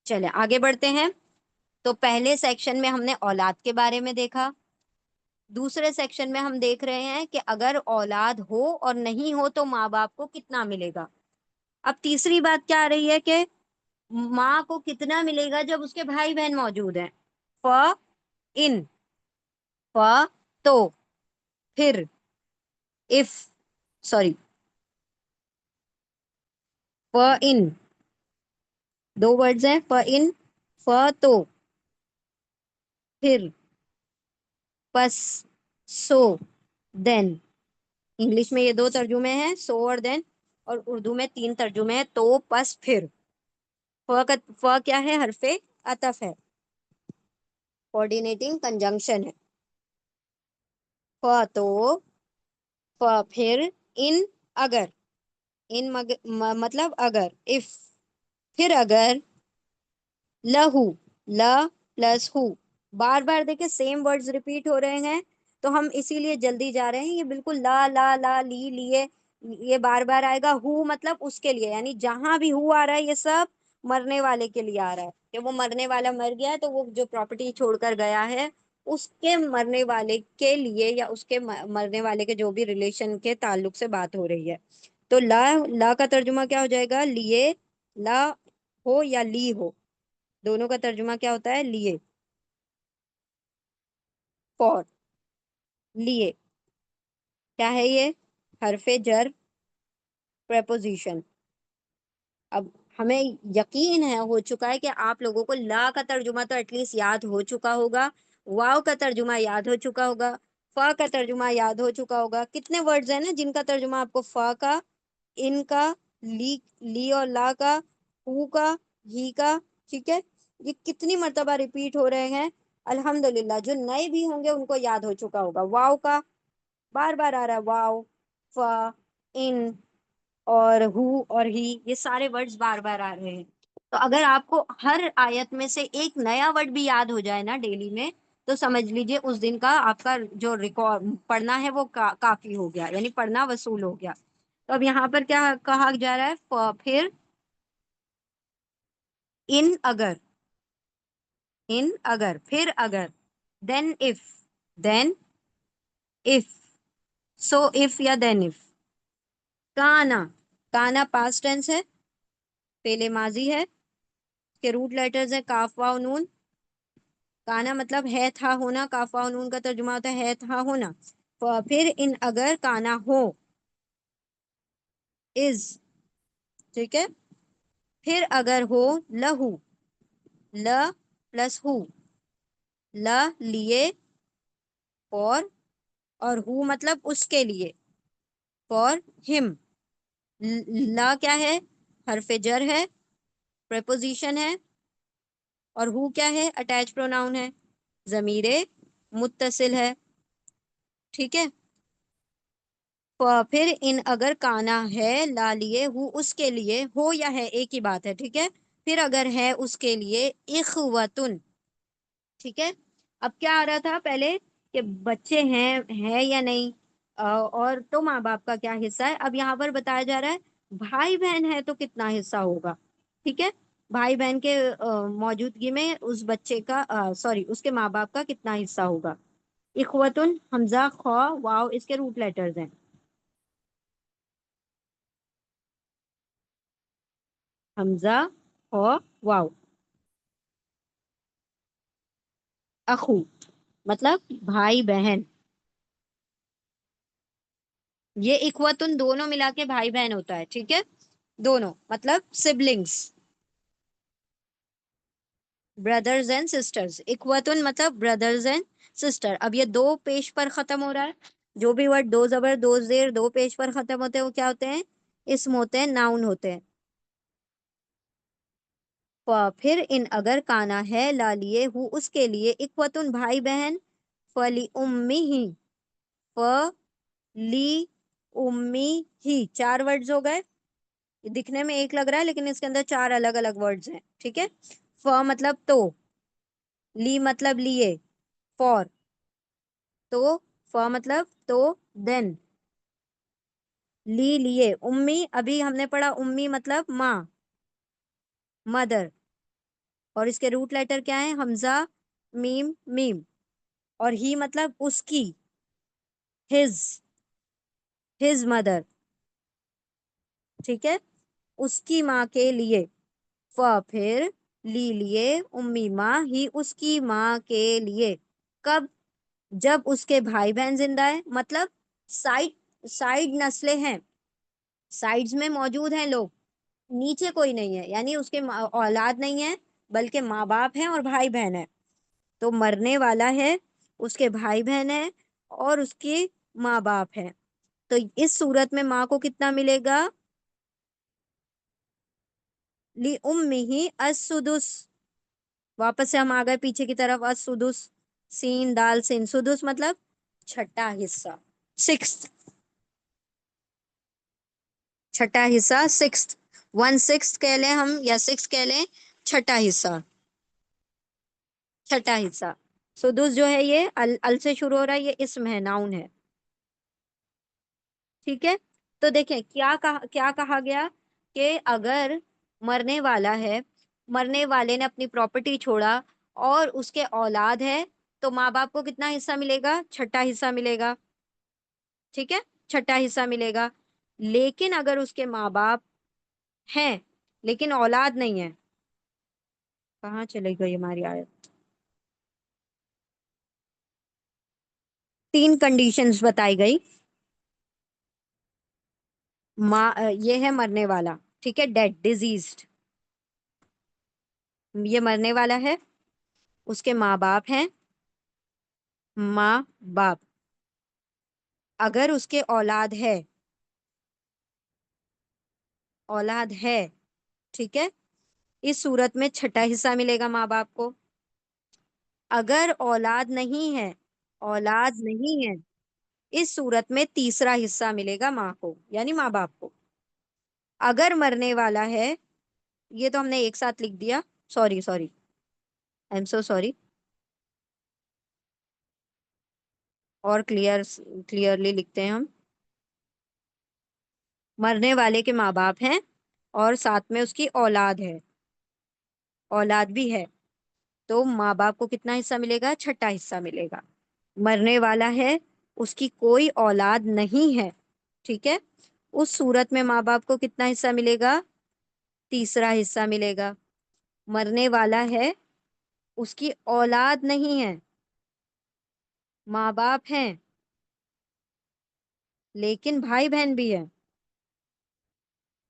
چلے آگے بڑھتے ہیں. تو پہلے سیکشن میں ہم نے اولاد کے بارے میں دیکھا. دوسرے سیکشن میں ہم دیکھ رہے ہیں کہ اگر اولاد ہو اور نہیں ہو تو ماں باپ کو کتنا ملے گا. اب تیسری بات کیا آ رہی ہے کہ ماں کو کتنا ملے گا جب اس کے بھائی بہن موجود ہیں. ف ان، ف تو، پھر، اف، سوری، ف ان، دو ورڈز ہیں، ف ان، ف تو، پھر، پس، سو، دین. انگلش میں یہ دو ترجمے ہیں، سو اور دین، اور اردو میں تین ترجمے ہیں، تو، پس، پھر. ف کیا ہے، حرف عطف ہے، کوآرڈینیٹنگ کنجنکشن ہے. ف تو، ف پھر، ان اگر، ان مطلب اگر، اف پھر اگر، لہو، لا پلس ہو. بار بار دیکھیں سیم ورڈز ریپیٹ ہو رہے ہیں تو ہم اسی لیے جلدی جا رہے ہیں. یہ بالکل لا لا لا لی لیے، یہ بار بار آئے گا. ہو مطلب اس کے لیے، یعنی جہاں بھی ہو آ رہا ہے یہ سب مرنے والے کے لیے آ رہا ہے، کہ وہ مرنے والا مر گیا ہے تو وہ جو پراپرٹی چھوڑ کر گیا ہے اس کے مرنے والے کے لیے، یا اس کے مرنے والے کے جو بھی ریلیشن کے تعلق سے بات ہو رہی ہے. تو لا، لا کا ترجمہ کیا ہو جائے گا، لیے، لا ہو یا لی ہو، دونوں کا ترجمہ کیا ہوتا ہے، لیے. فور، لیے، کیا ہے یہ، حرف جر، پریپوزیشن. اب ہمیں یقین ہے، ہو چکا ہے کہ آپ لوگوں کو لا کا ترجمہ تو ایٹ لیسٹ یاد ہو چکا ہوگا، واو کا ترجمہ یاد ہو چکا ہوگا، فا کا ترجمہ یاد ہو چکا ہوگا. کتنے ورڈز ہیں نا جن کا ترجمہ آپ کو فا کا، ان کا، لی اور لا کا، ہو کا، ہی کا. ٹھیک ہے، یہ کتنی مرتبہ ریپیٹ ہو رہے ہیں. الحمدللہ جو نئے بھی ہوں گے ان کو یاد ہو چکا ہوگا. واو کا بار بار آ رہا ہے، واو، فا، ان، اور ہو اور ہی، یہ سارے ورڈز بار بار آ رہے ہیں. تو اگر آپ کو ہر آیت میں سے ایک نیا ورڈ بھی یاد ہو جائے نا ڈیلی میں، تو سمجھ لیجئے اس دن کا آپ کا جو ریکارڈ پڑھنا ہے وہ کافی ہو گیا، یعنی پڑھنا وصول ہو گیا. تو اب یہاں پر کیا کہا جا رہا ہے، پھر، ان اگر، ان اگر، پھر اگر، then if, then if, so if یا دین اف. کانا، کانا پاسٹ ٹینس ہے، پہلے ماضی ہے، اس کے روٹ لیٹرز ہیں کاف واو نون. کانا مطلب ہے تھا ہونا، کاف واو نون کا ترجمہ ہوتا ہے تھا ہونا. پھر ان اگر کانا ہو، از. ٹھیک ہے، پھر اگر ہو، لہو، ل پلس ہو، ل لیے، اور اور ہو مطلب اس کے لیے، فار ہم. لا کیا ہے؟ حرف جر ہے، پریپوزیشن ہے. اور ہو کیا ہے؟ اٹیچ پروناؤن ہے، ضمیر متصل ہے. ٹھیک ہے. پھر ان اگر کانا ہے لا لیے ہو اس کے لیے، ہو یا ہے ایک ہی بات ہے. ٹھیک ہے. پھر اگر ہے اس کے لیے اخوتن. ٹھیک ہے. اب کیا آ رہا تھا پہلے کہ بچے ہیں ہے یا نہیں، اور تو ماں باپ کا کیا حصہ ہے. اب یہاں پر بتایا جا رہا ہے بھائی بہن ہے تو کتنا حصہ ہوگا. ٹھیک ہے. بھائی بہن کے موجودگی میں اس بچے کا سوری اس کے ماں باپ کا کتنا حصہ ہوگا. اخوتن، حمزہ، خو، واو اس کے روٹ لیٹرز ہیں. حمزہ، خو، واو. اخو مطلب بھائی بہن. یہ اخوتن دونوں ملا کے بھائی بہن ہوتا ہے. ٹھیک ہے. دونوں مطلب سبلنگس، بردرز اینڈ سسٹرز. اخوتن مطلب بردرز اینڈ سسٹر. اب یہ دو پیش پر ختم ہو رہا ہے. جو بھی ورڈ دو زبر دو زیر دو پیش پر ختم ہوتے ہیں وہ کیا ہوتے ہیں؟ اسم ہوتے ہیں، ناؤن ہوتے ہیں. پھر ان اگر کانا ہے لا لیے ہو اس کے لیے اخوتن بھائی بہن، فلی امی ہی، فلی امی ہی. چار ورڈز ہو گئے. یہ دکھنے میں ایک لگ رہا ہے لیکن اس کے اندر چار الگ الگ ورڈز ہیں. ٹھیک ہے. مطلب تو، لی مطلب لیے، فور تو، مطلب تو، دین لیے. امی ابھی ہم نے پڑھا، امی مطلب ماں، مدر. اور اس کے روٹ لیٹر کیا ہے؟ حمزہ، میم، میم. اور ہی مطلب اس کی، ہز مدر. ٹھیک ہے. اس کی ماں کے لیے. پھر لیے امی ماں ہی اس کی ماں کے لیے. کب؟ جب اس کے بھائی بہن زندہ ہے. مطلب سائڈ نسلیں ہیں، سائڈز میں موجود ہیں لوگ، نیچے کوئی نہیں ہے، یعنی اس کے اولاد نہیں ہے بلکہ ماں باپ ہیں اور بھائی بہن ہے. تو مرنے والا ہے، اس کے بھائی بہن ہے اور اس کی ماں باپ ہے. تو اس صورت میں ماں کو کتنا ملے گا؟ لی امہ السدس. واپس سے ہم آ گئے پیچھے کی طرف. السدس، سین دال سین، سدس مطلب چھٹا حصہ، سکس. چھٹا حصہ، سکس. 1/6 کہہ لیں ہم یا 6 کہہ لیں، چھٹا حصہ، چھٹا حصہ. سدس جو ہے یہ ال سے شروع ہو رہا ہے، یہ اسم ہے، ناؤن ہے. ٹھیک ہے. تو دیکھیں کیا کہا گیا کہ اگر مرنے والا ہے، مرنے والے نے اپنی پراپرٹی چھوڑا اور اس کے اولاد ہے تو ماں باپ کو کتنا حصہ ملے گا؟ چھٹا حصہ ملے گا. ٹھیک ہے. چھٹا حصہ ملے گا. لیکن اگر اس کے ماں باپ ہیں لیکن اولاد نہیں ہے، کہاں چلے گئی ہماری آیت؟ 3 کنڈیشنز بتائی گئی. یہ ہے مرنے والا. ٹھیک ہے. Dead, diseased. یہ مرنے والا ہے، اس کے ماں باپ ہیں، ماں باپ. اگر اس کے اولاد ہے، اولاد ہے. ٹھیک ہے. اس صورت میں چھٹا حصہ ملے گا ماں باپ کو. اگر اولاد نہیں ہے، اولاد نہیں ہے، اس صورت میں تیسرا حصہ ملے گا ماں کو یعنی ماں باپ کو. اگر مرنے والا ہے، یہ تو ہم نے ایک ساتھ لکھ دیا، sorry sorry, I am so sorry. اور کلیئرلی لکھتے ہیں ہم. مرنے والے کے ماں باپ ہیں اور ساتھ میں اس کی اولاد ہے، اولاد بھی ہے. تو ماں باپ کو کتنا حصہ ملے گا؟ چھٹا حصہ ملے گا. مرنے والا ہے، اس کی کوئی اولاد نہیں ہے. ٹھیک ہے. اس صورت میں ماں باپ کو کتنا حصہ ملے گا؟ تیسرا حصہ ملے گا. مرنے والا ہے، اس کی اولاد نہیں ہے، ماں باپ ہیں لیکن بھائی بہن بھی ہے.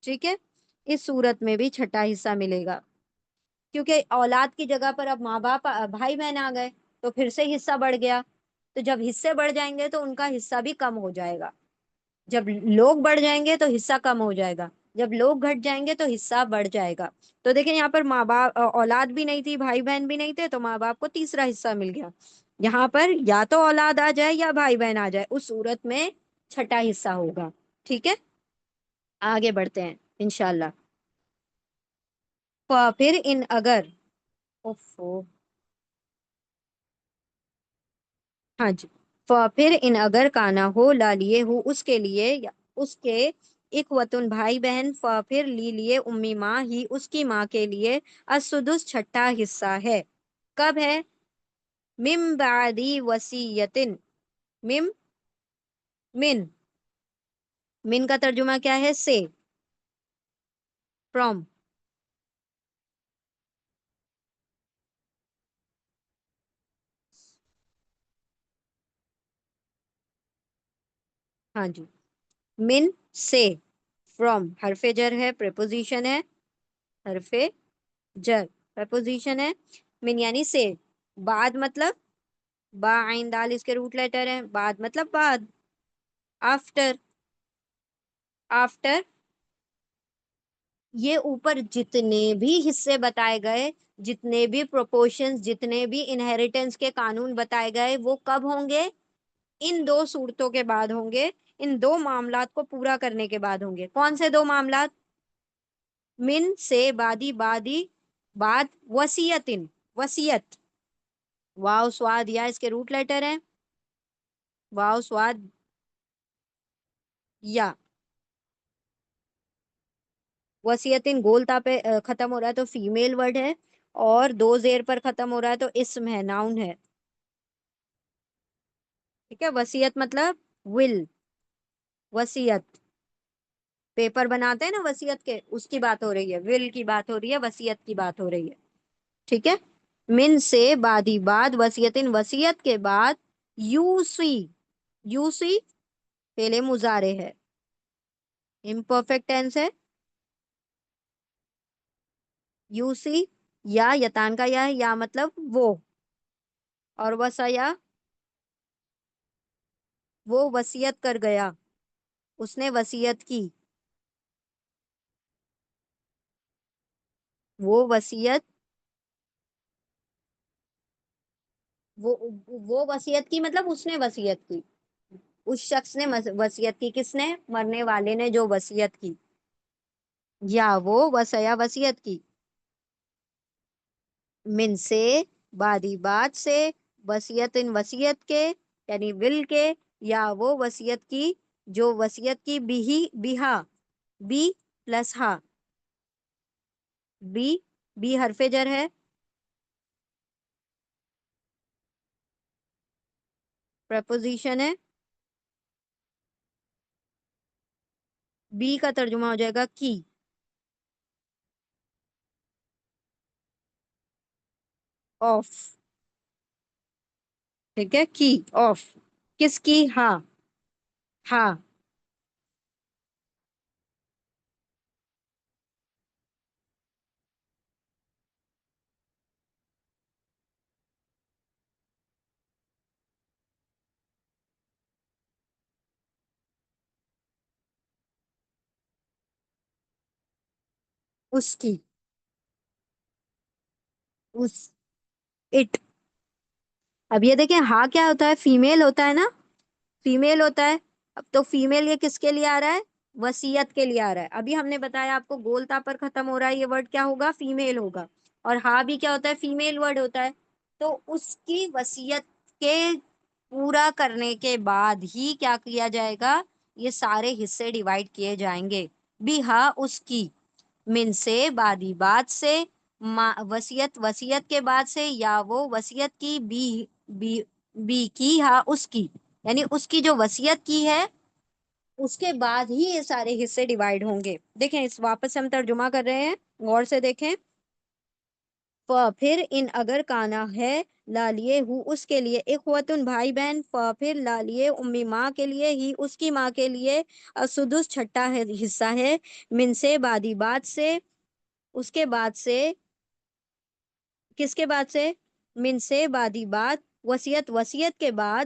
ٹھیک ہے. اس صورت میں بھی چھٹا حصہ ملے گا کیونکہ اولاد کی جگہ پر اب ماں باپ بھائی بہن آ گئے تو پھر سے حصہ بڑھ گیا. تو جب حصے بڑھ جائیں گے تو ان کا حصہ بھی کم ہو جائے گا. جب لوگ بڑھ جائیں گے تو حصہ کم ہو جائے گا. جب لوگ گھٹ جائیں گے تو حصہ بڑھ جائے گا. تو دیکھیں یہاں پر ماں باپ اولاد بھی نہیں تھی، بھائی بہن بھی نہیں تھے، تو ماں باپ کو تیسرا حصہ مل گیا. یہاں پر یا تو اولاد آ جائے یا بھائی بہن آ جائے، اس صورت میں چھٹا حصہ ہوگا. ٹھیک ہے، آگے بڑھتے ہیں انشاءاللہ. پھر ان اگر، اوفو، ہاں جی، پھر ان اگر کانا ہو لا لیے ہو اس کے لیے یا اس کے اخوتن بھائی بہن، پھر لی لیے امی ماں ہی اس کی ماں کے لیے السدس چھٹا حصہ ہے. کب ہے؟ مم بعدی وصیتن. مم، من کا ترجمہ کیا ہے؟ سے، فرام. ہاں جی، من سے، فرام حرف جر ہے، پریپوزیشن ہے، حرف جر پریپوزیشن ہے. من یعنی سے، بعد مطلب با عین دال اس کے روٹ لیٹر ہیں. بعد مطلب بعد، آفٹر. آفٹر، یہ اوپر جتنے بھی حصے بتائے گئے، جتنے بھی پروپورشنز، جتنے بھی انہیریٹنس کے قانون بتائے گئے، وہ کب ہوں گے؟ ان دو صورتوں کے بعد ہوں گے. ان دو معاملات کو پورا کرنے کے بعد ہوں گے. کون سے دو معاملات؟ من سے، بادی، بادی بعد وصیتن، وصیت. واو سواد یا اس کے روٹ لیٹر ہیں. واو سواد یا. وصیتن گولتا پہ ختم ہو رہا ہے تو فیمیل ورڈ ہے، اور دو زیر پر ختم ہو رہا ہے تو اسم ہے، ناؤن ہے. ٹھیک ہے، وصیت مطلب ول، وصیت پیپر بناتے ہیں نا وصیت کے، اس کی بات ہو رہی ہے. ول کی بات ہو رہی ہے، وصیت کی بات ہو رہی ہے. ٹھیک ہے، من سے بادی بعد وصیتن، وصیت کے بعد یوسی. یوسی پہلے مضارع ہے، امپرفیکٹ ٹینس ہے. یوسی یا یتان کا یا ہے، یا مطلب وہ، اور وصیہ وہ وصیت کر گیا، اس نے وصیت کی. وہ وصیت، وہ وہ وصیت کی مطلب اس نے وصیت کی، اس شخص نے وصیت کی. کس نے؟ مرنے والے نے جو وصیت کی، یا وہ وصیہ وصیت کی. من سے بادی بات سے، وصیت ان وصیت کے یعنی ول کے، یا وہ وصیت کی جو وصیت کی بھی، بیہا، بی پلس ہا. بی، بی حرف جر ہے، پریپوزیشن ہے. بی کا ترجمہ ہو جائے گا کی. آف. ٹھیک ہے، کی آف. کس کی؟ ہاں، ہاں. اس کی، اس، اٹ. اب یہ دیکھیں ہاں کیا ہوتا ہے؟ فیمیل ہوتا ہے نا، فیمیل ہوتا ہے. اب تو فیمیل یہ کس کے لیے آ رہا ہے؟ وصیت کے لیے آ رہا ہے. ابھی ہم نے بتایا آپ کو گولتا پر ختم ہو رہا ہے، یہ ورڈ کیا ہوگا؟ فیمیل ہوگا. اور ہاں بھی کیا ہوتا ہے؟ فیمیل ورڈ ہوتا ہے. تو اس کی وصیت کے پورا کرنے کے بعد ہی کیا کیا جائے گا؟ یہ سارے حصے ڈیوائڈ کیے جائیں گے. بھی ہاں اس کی، من سے بادی بات سے، وصیت وصیت کے بعد سے، یا وہ وصیت کی بی بی کی ہاں اس کی، یعنی اس کی جو وصیت کی ہے اس کے بعد ہی یہ سارے حصے ڈیوائڈ ہوں گے. دیکھیں اس واپس سے ہم ترجمہ کر رہے ہیں، غور سے دیکھیں. پھر ان اگر کانا ہے لا لیے ہوں اس کے لیے اخوتن بھائی بہن، پھر لا لیے امی ماں کے لیے ہی اس کی ماں کے لیے السدس چھٹا ہے حصہ ہے. من سے بادی بات سے، اس کے بعد سے، کس کے بعد سے؟ من سے بادی بات وصیت، وصیت کے بعد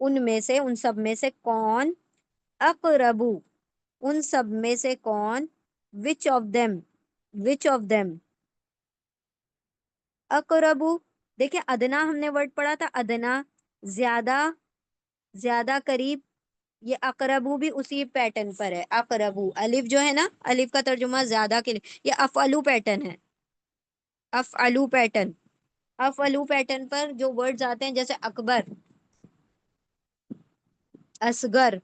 ان میں سے ان سب میں سے کون اقربو ان سب میں سے کون وچ آف دیم اقربو دیکھیں ادنا ہم نے ورڈ پڑھا تھا ادنا زیادہ زیادہ قریب یہ اقربو بھی اسی پیٹرن پر ہے اقربو الف جو ہے نا الف کا ترجمہ زیادہ کے لیے یہ افعلو پیٹرن ہے افعلو پیٹرن افعلو پیٹرن پر جو ورڈز آتے ہیں جیسے اکبر اصغر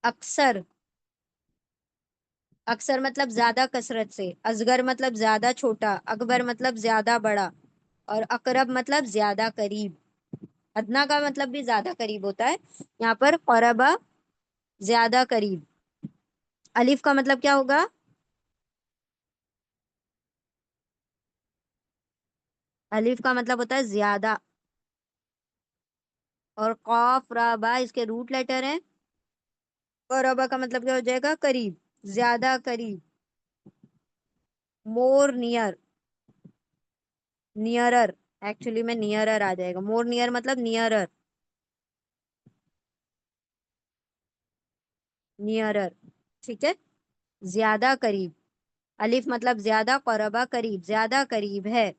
اکثر اکثر مطلب زیادہ کثرت سے اصغر مطلب زیادہ چھوٹا اکبر مطلب زیادہ بڑا اور اقرب مطلب زیادہ قریب ادنا کا مطلب بھی زیادہ قریب ہوتا ہے یہاں پر قربا زیادہ قریب الف کا مطلب کیا ہوگا الف کا مطلب ہوتا ہے زیادہ اور قاف را با اس کے روٹ لیٹر ہیں قربا کا مطلب کیا ہو جائے گا قریب زیادہ قریب مور نیئر نیئرر ایکچولی میں نیئرر آ جائے گا مور نیئر مطلب نیئرر نیئرر ٹھیک ہے زیادہ قریب الف مطلب زیادہ قربا قریب زیادہ قریب ہے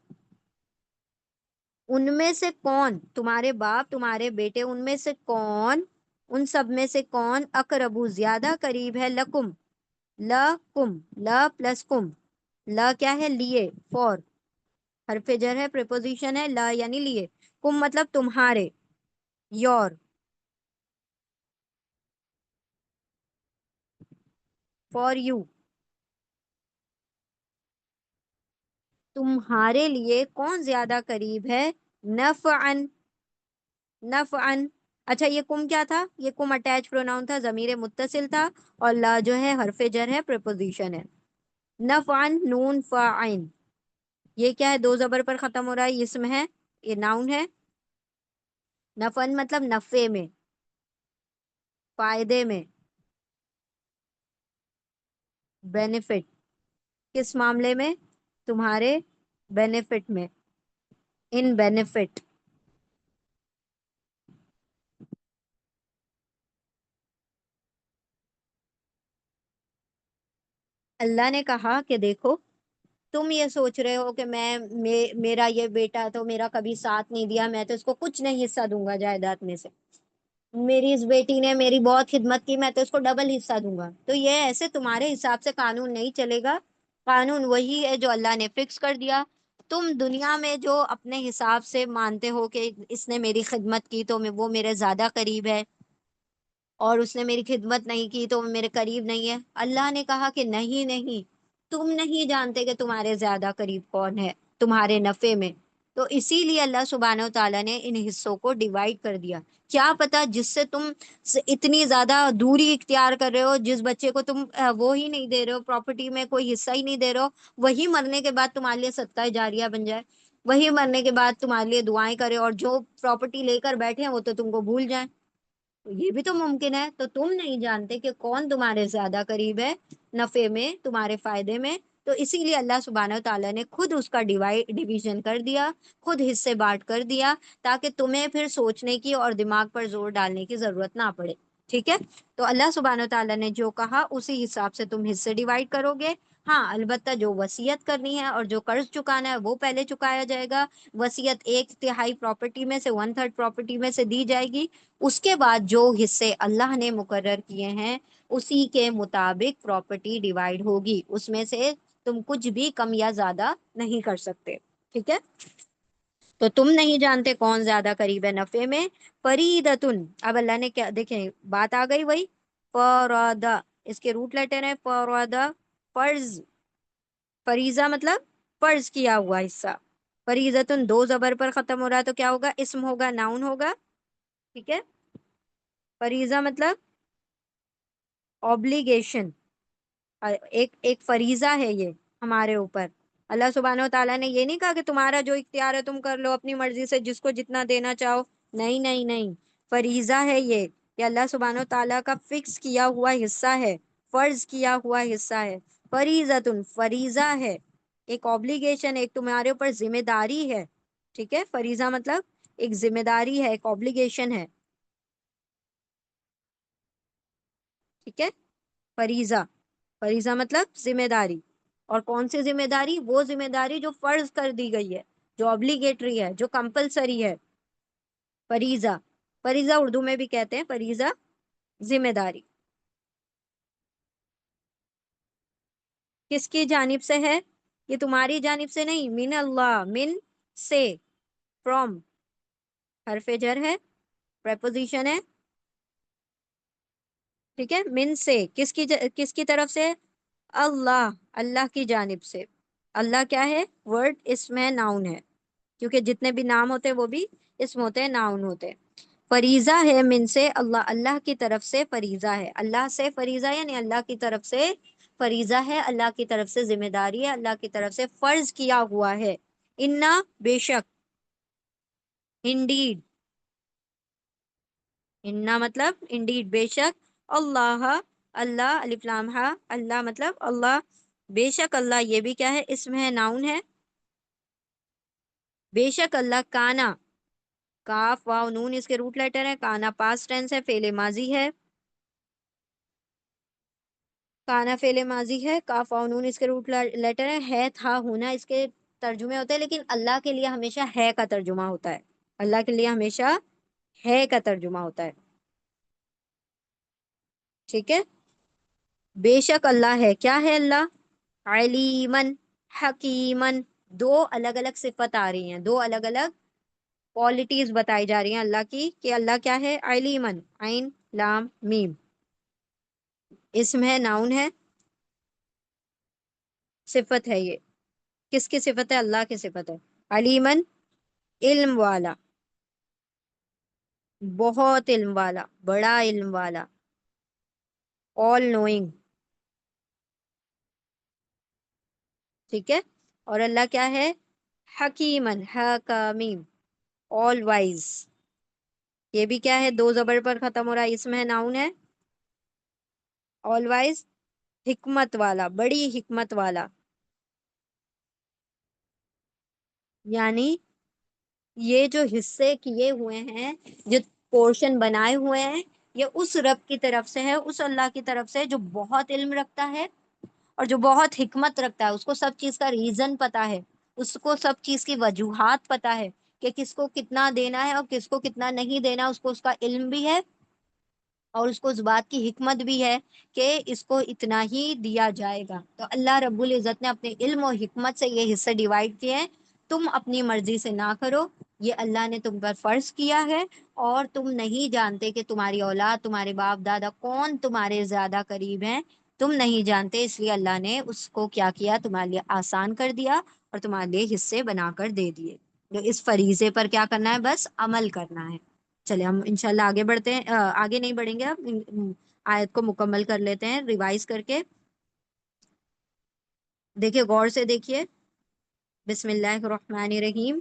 ان میں سے کون تمہارے باپ تمہارے بیٹے ان میں سے کون ان سب میں سے کون اقربو زیادہ قریب ہے لکم لکم لا پلس کم لا کیا ہے لیے فور حرف جر ہے پریپوزیشن ہے لا یعنی لیے کم مطلب تمہارے یور فور یو تمہارے لیے کون زیادہ قریب ہے نفعن نفعن اچھا یہ کم کیا تھا یہ کم اٹیچ پروناؤن تھا ضمیر متصل تھا اور لا جو ہے حرف جر ہے پریپوزیشن ہے نفعن نون فاعن یہ کیا ہے دو زبر پر ختم ہو رہا ہے اسم ہے یہ ناؤن ہے نفعن مطلب نفع میں فائدے میں بینیفٹ کس معاملے میں تمہارے بینیفٹ میں ان بینیفٹ اللہ نے کہا کہ دیکھو تم یہ سوچ رہے ہو کہ میرا یہ بیٹا تو میرا کبھی ساتھ نہیں دیا میں تو اس کو کچھ نہیں حصہ دوں گا جائیداد میں سے میری اس بیٹی نے میری بہت خدمت کی میں تو اس کو ڈبل حصہ دوں گا تو یہ ایسے تمہارے حساب سے قانون نہیں چلے گا قانون وہی ہے جو اللہ نے فکس کر دیا تم دنیا میں جو اپنے حساب سے مانتے ہو کہ اس نے میری خدمت کی تو وہ میرے زیادہ قریب ہے اور اس نے میری خدمت نہیں کی تو وہ میرے قریب نہیں ہے اللہ نے کہا کہ نہیں نہیں تم نہیں جانتے کہ تمہارے زیادہ قریب کون ہے تمہارے نفع میں تو اسی لیے اللہ سبحانہ و تعالیٰ نے ان حصوں کو ڈیوائڈ کر دیا کیا پتا جس سے تم اتنی زیادہ دوری اختیار کر رہے ہو جس بچے کو تم وہ ہی نہیں دے رہے ہو پراپرٹی میں کوئی حصہ ہی نہیں دے رہے ہو وہی مرنے کے بعد تمہارے لیے صدقہ جاریہ بن جائے وہی مرنے کے بعد تمہارے لیے دعائیں کرے اور جو پراپرٹی لے کر بیٹھے ہیں وہ تو تم کو بھول جائیں یہ بھی تو ممکن ہے تو تم نہیں جانتے کہ کون تمہارے زیادہ قریب ہے نفع میں تمہارے فائدے میں تو اسی لیے اللہ سبحانہ و تعالیٰ نے خود اس کا ڈیویژن کر دیا خود حصے بانٹ کر دیا تاکہ تمہیں پھر سوچنے کی اور دماغ پر زور ڈالنے کی ضرورت نہ پڑے ٹھیک ہے تو اللہ سبحانہ و تعالیٰ نے جو کہا اسی حساب سے تم حصے ڈیوائڈ کرو گے ہاں البتہ جو وصیت کرنی ہے اور جو قرض چکانا ہے وہ پہلے چکایا جائے گا وصیت ایک تہائی پراپرٹی میں سے ون تھرڈ پراپرٹی میں سے دی جائے گی اس کے بعد جو حصے اللہ نے مقرر کیے ہیں اسی کے مطابق پراپرٹی ڈیوائڈ ہوگی اس میں سے تم کچھ بھی کم یا زیادہ نہیں کر سکتے ٹھیک ہے تو تم نہیں جانتے کون زیادہ قریب ہے نفع میں فریدتن اب اللہ نے کیا دیکھیں بات آ گئی وہی فرادا اس کے روٹ لیٹر ہے فرادا فرض فریضہ مطلب فرض کیا ہوا حصہ فریضتن دو زبر پر ختم ہو رہا ہے تو کیا ہوگا اسم ہوگا ناؤن ہوگا ٹھیک ہے فریضہ مطلب obligation ایک ایک فریضہ ہے یہ ہمارے اوپر اللہ سبحانہ و تعالیٰ نے یہ نہیں کہا کہ تمہارا جو اختیار ہے تم کر لو اپنی مرضی سے جس کو جتنا دینا چاہو نہیں نہیں نہیں فریضہ ہے یہ اللہ سبحانہ و تعالیٰ کا فکس کیا ہوا حصہ ہے فرض کیا ہوا حصہ ہے فریضتن فریضہ ہے ایک obligation ایک تمہارے اوپر ذمہ داری ہے ٹھیک ہے فریضہ مطلب ایک ذمہ داری ہے، ایک obligation ہے. ٹھیک ہے. فریضہ، فریضہ مطلب ذمہ داری. اور کون سی ذمہ داری؟ وہ ذمہ داری جو فرض کر دی گئی ہے، جو obligatory ہے، جو کمپلسری ہے. فریضہ، فریضہ اردو میں بھی کہتے ہیں فریضہ، ذمہ داری. کس کی جانب سے ہے؟ یہ تمہاری جانب سے نہیں، من اللہ، من سے، فرام، حرف جر ہے، پریپوزیشن ہے. ٹھیک ہے. من سے کس کی طرف سے؟ اللہ، اللہ کی جانب سے. اللہ کیا ہے؟ ورڈ اسم ہے، ناؤن ہے، کیونکہ جتنے بھی نام ہوتے ہیں وہ بھی اسم ہوتے ہیں، ناؤن ہوتے ہیں. فریضہ ہے من سے، اللہ، اللہ کی طرف سے فریضہ ہے. اللہ سے فریضہ یعنی اللہ کی طرف سے فریضہ ہے، اللہ کی طرف سے ذمہ داری ہے، اللہ کی طرف سے فرض کیا ہوا ہے. انا، بے شک، انڈیڈ، انا مطلب انڈیڈ، بے شک، اللہ، اللہ، الف لام ہا، اللہ مطلب اللہ، بے شک اللہ، یہ بھی کیا ہے؟ اسم ہے، ناؤن ہے. بے شک اللہ، کانا، کاف واو نون اس کے روٹ لیٹر ہے. کانا پاسٹ ٹینس ہے، فعل ماضی ہے. کانا فعل ماضی ہے، کاف واو نون اس کے روٹ لیٹر ہے تھا ہونا اس کے ترجمے ہوتے ہیں، لیکن اللہ کے لیے ہمیشہ ہے کا ترجمہ ہوتا ہے. اللہ کے لیے ہمیشہ ہے کا ترجمہ ہوتا ہے. ٹھیک ہے. بے شک اللہ ہے، کیا ہے اللہ؟ علیمن، حکیمن. دو الگ الگ صفت آ رہی ہیں، دو الگ الگ کوالٹیز بتائی جا رہی ہیں اللہ کی، کہ اللہ کیا ہے؟ علیمن، عین لام میم، اسم ہے، ناؤن ہے، صفت ہے. یہ کس کی صفت ہے؟ اللہ کی صفت ہے. علیمن، علم والا، بہت علم والا، بڑا علم والا، all knowing. ٹھیک ہے. اور اللہ کیا ہے؟ حکیمن، حکمیم، all wise. یہ بھی کیا ہے؟ دو زبر پر ختم ہو رہا ہے، اسم ہے، ناؤن ہے. all wise، حکمت والا، بڑی حکمت والا. یعنی یہ جو حصے کیے ہوئے ہیں، جو پورشن بنائے ہوئے ہیں، یہ اس رب کی طرف سے ہے، اس اللہ کی طرف سے جو بہت علم رکھتا ہے اور جو بہت حکمت رکھتا ہے. اس کو سب چیز کا ریزن پتا ہے، اس کو سب چیز کی وجوہات پتا ہے، کہ کس کو کتنا دینا ہے اور کس کو کتنا نہیں دینا. اس کو اس کا علم بھی ہے، اور اس کو اس بات کی حکمت بھی ہے کہ اس کو اتنا ہی دیا جائے گا. تو اللہ رب العزت نے اپنے علم اور حکمت سے یہ حصے ڈیوائڈ کیے ہیں. تم اپنی مرضی سے نہ کرو، یہ اللہ نے تم پر فرض کیا ہے. اور تم نہیں جانتے کہ تمہاری اولاد، تمہارے باپ دادا کون تمہارے زیادہ قریب ہیں، تم نہیں جانتے. اس لیے اللہ نے اس کو کیا کیا؟ تمہارے لیے آسان کر دیا اور تمہارے لیے حصے بنا کر دے دیے. تو اس فریضے پر کیا کرنا ہے؟ بس عمل کرنا ہے. چلے ہم انشاءاللہ آگے بڑھتے ہیں. آگے نہیں بڑھیں گے، اب آیت کو مکمل کر لیتے ہیں ریوائز کر کے. دیکھیے، غور سے دیکھیے. بسم اللہ الرحمن الرحیم.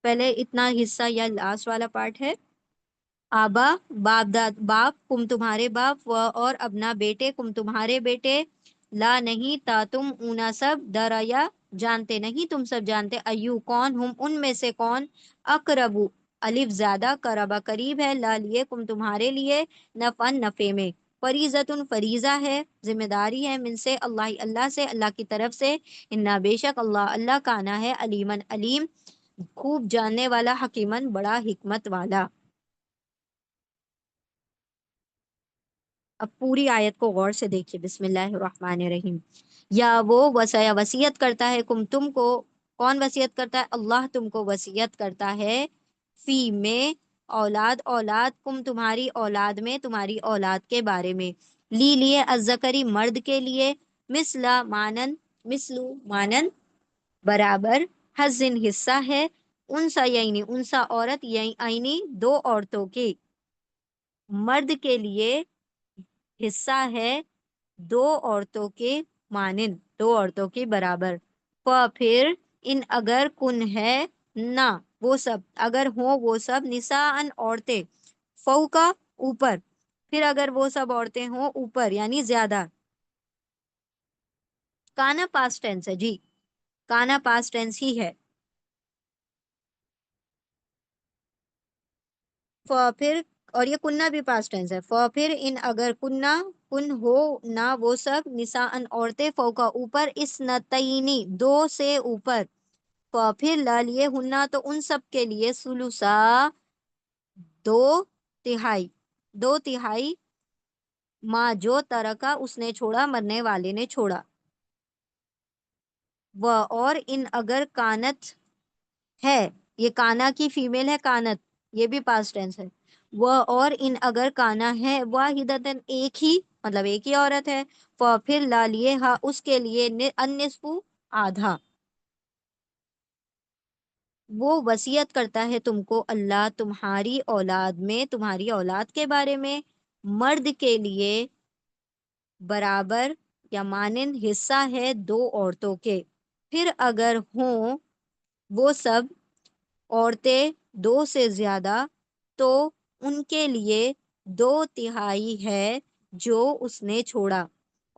پہلے اتنا حصہ یا لاسٹ والا پارٹ ہے. آبا، باپ، باپ، کم تمہارے باپ، و اور ابنا، بیٹے، کم تمہارے بیٹے، لا نہیں، تا تم، اونا سب، دریا جانتے نہیں، تم سب جانتے، ایو کون، ہم ان میں سے کون، اقربو، الف زیادہ، قربا قریب ہے، لا لیے، کم تمہارے لیے، نفعن نفع میں، فریضتن فریضہ ہے، ذمہ داری ہے، من سے اللہ، اللہ سے، اللہ کی طرف سے، انا بے شک اللہ، اللہ کانا ہے، علیمن علیم، خوب جاننے والا، حکیمن بڑا حکمت والا. اب پوری آیت کو غور سے دیکھیے. بسم اللہ الرحمن الرحیم. یا وہ وسیع، وصیت کرتا ہے، کم تم کو. کون وصیت کرتا ہے؟ اللہ تم کو وصیت کرتا ہے، فی میں، اولاد، اولاد، کم تمہاری اولاد میں، تمہاری اولاد کے بارے میں، لی لیے، الذکری مرد کے لیے، مثلا مانن، مثلو مانن برابر، حزن حصہ ہے، انسا یعنی انسا عورت، یعنی دو عورتوں کے، مرد کے لیے حصہ ہے دو عورتوں کے مانند، دو عورتوں کے برابر. پھر ان اگر کن ہے نہ وہ سب، اگر ہوں وہ سب، نساء عورتیں، فوقا اوپر، پھر اگر وہ سب عورتیں ہوں اوپر یعنی زیادہ. کانا پاسٹ ٹینس ہے جی، کانا پاسٹ ٹینس ہی ہے. پھر اور یہ کننا بھی پاسٹ ٹینس ہے، پھر ان اگر کننا کن ہو نہ وہ سب نساءن عورتیں فوقا اوپر اسنتینی دو سے اوپر، پھر لا لیے ہننا تو ان سب کے لیے سلوسا دو تہائی، دو تہائی ماں جو ترکا اس نے چھوڑا مرنے والے نے چھوڑا، وہ اور ان اگر کانت ہے، یہ کانا کی فیمیل ہے کانت، یہ بھی پاسٹ ٹینس ہے، وہ اور ان اگر کانا ہے واحدتن ایک ہی مطلب ایک ہی عورت ہے، پھر لا لیے ہا اس کے لیے النصف آدھا، وہ وصیت کرتا ہے تم کو اللہ تمہاری اولاد میں تمہاری اولاد کے بارے میں، مرد کے لیے برابر یا مانند حصہ ہے دو عورتوں کے، پھر اگر ہوں وہ سب عورتیں دو سے زیادہ تو ان کے لیے دو تہائی ہے جو اس نے چھوڑا،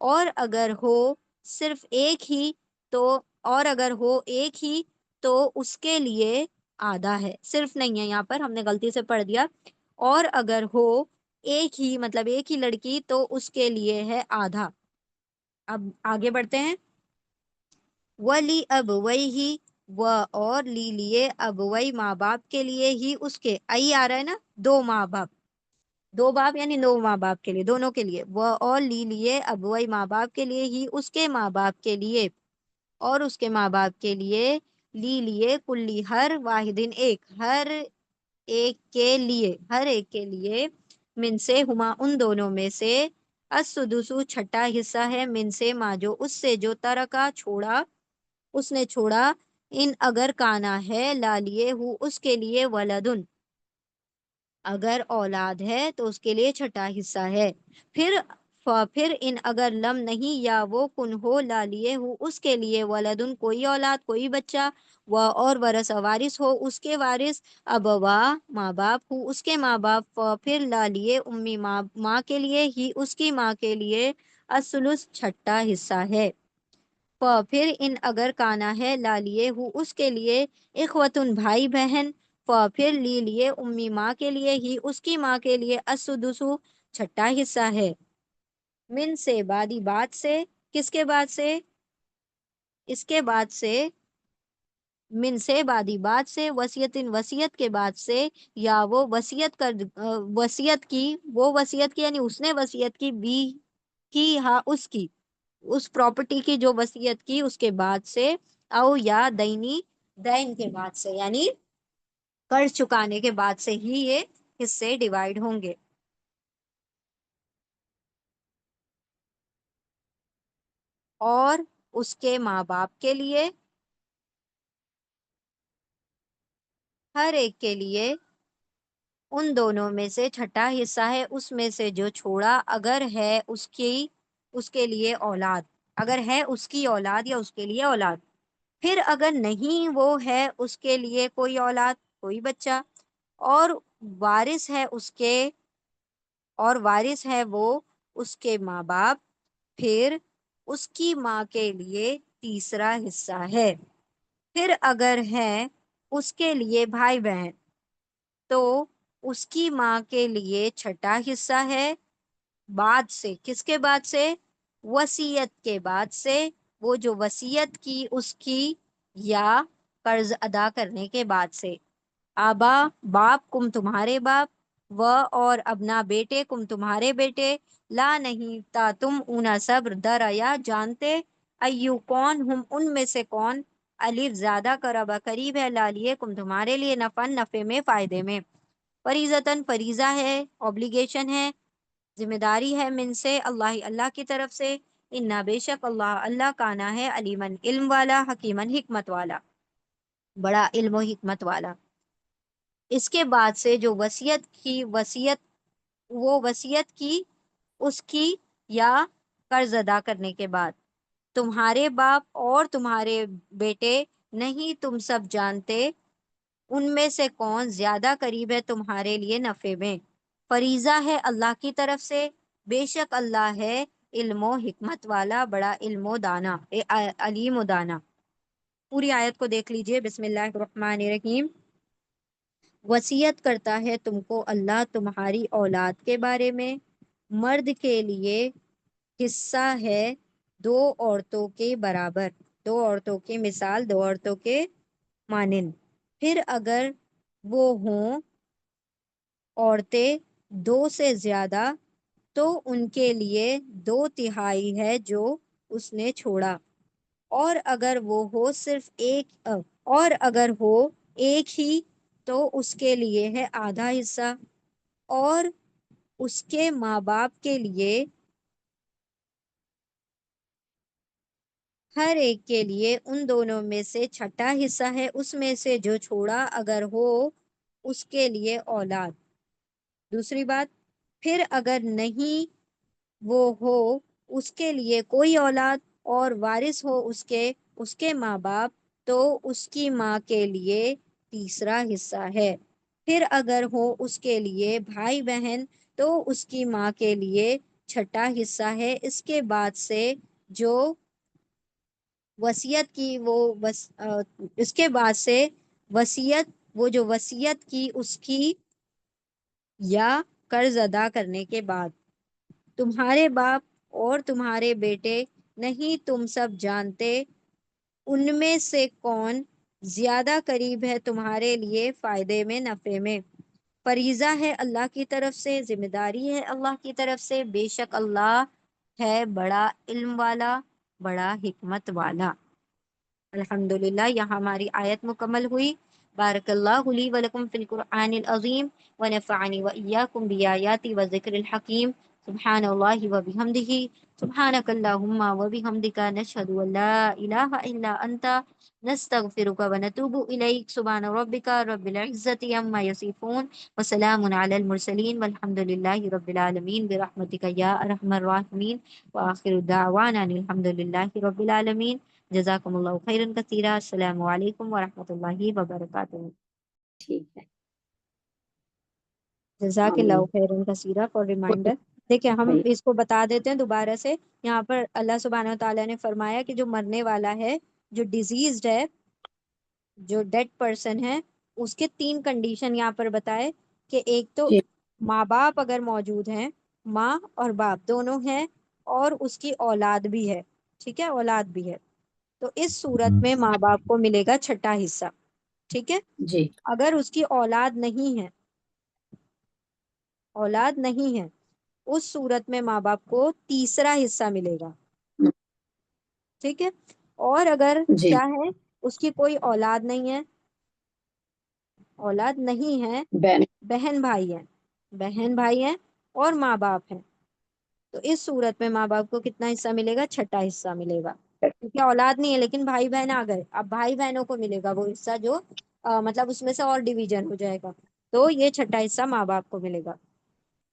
اور اگر ہو صرف ایک ہی تو اور اگر ہو ایک ہی تو اس کے لیے آدھا ہے، صرف نہیں ہے یہاں پر ہم نے غلطی سے پڑھ دیا، اور اگر ہو ایک ہی مطلب ایک ہی لڑکی تو اس کے لیے ہے آدھا۔ اب آگے بڑھتے ہیں، ولی اب وہی ہی و اور لی لیے اب وہی ماں باپ کے لیے ہی اس کے آئی آ رہا ہے نا، دو ماں باپ، دو باپ یعنی دو ماں باپ کے لیے دونوں کے لیے، وہ اور لی لیے اب وہی ماں باپ کے لیے ہی اس کے ماں باپ کے لیے اور اس کے ماں باپ کے لیے لی لیے کلی ہر واحدن ایک، ہر ایک کے لیے ہر ایک کے لیے من سے ہما ان دونوں میں سے السدسو چھٹا حصہ ہے، من سے ماں جو اس سے جو ترکا چھوڑا اس نے چھوڑا، ان اگر کانا ہے لا لیے ہو اس کے لیے ولدن اگر اولاد ہے تو اس کے لیے چھٹا حصہ ہے، پھر ان اگر لم نہیں یا وہ کن ہو لا لیے ہو اس کے لیے ولدن کوئی اولاد کوئی بچہ، وہ اور ورث وارث ہو اس کے وارث ابوا ماں باپ ہو اس کے ماں باپ، پھر لا لیے امی ماں کے لیے ہی اس کی ماں کے لیے الثلث چھٹا حصہ ہے، پھر ان اگر کانا ہے لا لیے ہو اس کے لیے اخوتن بھائی بہن، پھر لی لیے امی ماں کے لیے ہی اس کی ماں کے لیے السدسو چھٹا حصہ ہے، من سے بعدی بات سے، کس کے بعد سے، اس کے بعد سے، من سے بعدی بات سے، وصیتن وصیت کے بعد سے، یا وہ وصیت کر وصیت کی وہ وصیت کی یعنی اس نے وصیت کی بھی کی ہاں اس کی اس پراپرٹی کی جو وصیت کی اس کے بعد سے، او یا دینی دین کے بعد سے یعنی قرض چکانے کے بعد سے ہی یہ حصے ڈیوائیڈ ہوں گے، اور اس کے ماں باپ کے لیے ہر ایک کے لیے ان دونوں میں سے چھٹا حصہ ہے اس میں سے جو چھوڑا، اگر ہے اس کے لیے اولاد، اگر ہے اس کی اولاد یا اس کے لیے اولاد، پھر اگر نہیں وہ ہے اس کے لیے کوئی اولاد کوئی بچہ، اور وارث ہے اس کے اور وارث ہے وہ اس کے ماں باپ، پھر اس کی ماں کے لیے تیسرا حصہ ہے، پھر اگر ہے اس کے لیے بھائی بہن تو اس کی ماں کے لیے چھٹا حصہ ہے، بعد سے کس کے بعد سے، وصیت کے بعد سے، وہ جو وصیت کی اس کی یا قرض ادا کرنے کے بعد سے، آبا باپ کم تمہارے باپ، و اور ابنا بیٹے کم تمہارے بیٹے، لا نہیں تا تم اونا صبر دریا جانتے، ایو کون ہم ان میں سے کون، الف زیادہ قربا قریب ہے، لا لیے کم تمہارے لیے نفن نفع میں فائدے میں، فریضتن فریضہ ہے obligation ہے ذمہ داری ہے، من سے اللہ اللہ کی طرف سے، انا بے شک اللہ اللہ کانا ہے علیمن علم والا، حکیمن حکمت والا، بڑا علم و حکمت والا۔ اس کے بعد سے جو وصیت کی اس کی یا قرض ادا کرنے کے بعد، تمہارے باپ اور تمہارے بیٹے نہیں تم سب جانتے ان میں سے کون زیادہ قریب ہے تمہارے لیے نفع میں، فریضہ ہے اللہ کی طرف سے، بے شک اللہ ہے علم و حکمت والا، بڑا علم و دانا علیم و دانا۔ پوری آیت کو دیکھ لیجئے، بسم اللہ الرحمن الرحیم، وصیت کرتا ہے تم کو اللہ تمہاری اولاد کے بارے میں، مرد کے لیے حصہ ہے 2 عورتوں کے برابر، 2 عورتوں کی مثال 2 عورتوں کے مانند۔ پھر اگر وہ ہوں عورتیں 2 سے زیادہ تو ان کے لیے 2/3 ہے جو اس نے چھوڑا، اور اگر وہ ہو صرف اور اگر ہو ایک ہی تو اس کے لیے ہے آدھا حصہ، اور اس کے ماں باپ کے لیے ہر ایک کے لیے ان دونوں میں سے چھٹا حصہ ہے، اس میں سے جو چھوڑا اگر ہو اس کے لیے اولاد۔ دوسری بات، پھر اگر نہیں وہ ہو اس کے لیے کوئی اولاد اور وارث ہو اس کے ماں باپ، تو اس کی ماں کے لیے تیسرا حصہ ہے۔ پھر اگر ہو اس کے لیے بھائی بہن تو اس کی ماں کے لیے چھٹا حصہ ہے۔ اس کے بعد سے جو وصیت کی اس کے بعد سے جو وصیت کی اس کی یا قرض ادا کرنے کے بعد، تمہارے باپ اور تمہارے بیٹے نہیں تم سب جانتے ان میں سے کون زیادہ قریب ہے تمہارے لیے فائدے میں نفع میں۔ فریضہ ہے اللہ کی طرف سے، ذمہ داری ہے اللہ کی طرف سے، بے شک اللہ ہے بڑا علم والا، بڑا حکمت والا۔ الحمدللہ، یہاں ہماری آیت مکمل ہوئی۔ بارک اللہ لی ولکم فی القرآن العظیم ونفعنی وإیاکم بآیات وذکر الحکیم۔ سبحان اللہ وبحمدہ، سبحانک اللہم وبحمدک، نشہد ان لا الہ الا انت، نستغفرک ونتوب الیک۔ سبحان ربک رب العزت عما یصفون، وسلام علی المرسلین، والحمد للہ رب العالمین، برحمتک یا ارحم الراحمین، وآخر دعوانا ان الحمد للہ رب العالمین۔ جزاکم اللہ خیرا کثیرا۔ السلام علیکم ورحمۃ اللہ وبرکاتہ۔ ٹھیک ہے، جزاک اللہ آمین۔ خیرا کثیرا فار ریمائنڈر۔ دیکھیں ہم بھائی، اس کو بتا دیتے ہیں دوبارہ سے۔ یہاں پر اللہ سبحانہ و تعالیٰ نے فرمایا کہ جو مرنے والا ہے، جو ڈیزیزڈ ہے، جو ڈیڈ پرسن ہے، اس کے 3 کنڈیشن یہاں پر بتائے کہ ایک تو جی ماں باپ اگر موجود ہیں، ماں اور باپ دونوں ہیں، اور اس کی اولاد بھی ہے، ٹھیک ہے، اولاد بھی ہے، تو اس صورت میں ماں باپ کو ملے گا چھٹا حصہ، ٹھیک ہے۔ جی اگر اس کی اولاد نہیں ہے، اولاد نہیں ہے، اس صورت میں ماں باپ کو تیسرا حصہ ملے گا، ٹھیک ہے۔ اور اگر جی کیا ہے، اس کی کوئی اولاد نہیں ہے، اولاد نہیں ہے، بہن، بہن بھائی ہیں، بہن بھائی ہیں اور ماں باپ ہیں، تو اس صورت میں ماں باپ کو کتنا حصہ ملے گا؟ چھٹا حصہ ملے گا، کیونکہ اولاد نہیں ہے لیکن بھائی بہن آ گئے، اب بھائی بہنوں کو ملے گا وہ حصہ جو مطلب اس میں سے اور ڈویژن ہو جائے گا، تو یہ چھٹا حصہ ماں باپ کو ملے گا۔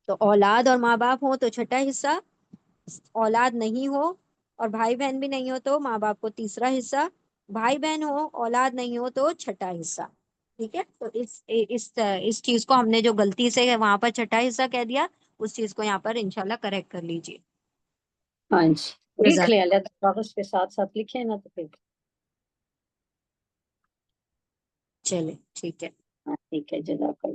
تو اولاد اور ماں باپ ہوں تو چھٹا حصہ، اولاد نہیں ہو اور بھائی بہن بھی نہیں ہو تو ماں باپ کو تیسرا حصہ، بھائی بہن ہو اولاد نہیں ہو تو چھٹا حصہ، ٹھیک ہے۔ تو اس چیز کو ہم نے جو غلطی سے وہاں پر چھٹا حصہ کہہ دیا، اس چیز کو یہاں پر انشاءاللہ کریکٹ کر لیجیے۔ ہاں جی، لکھ لیں، اللہ کاغذ کے ساتھ ساتھ لکھیں نا تو پھر چلے ٹھیک ہے۔ ہاں ٹھیک ہے، جزاک اللہ۔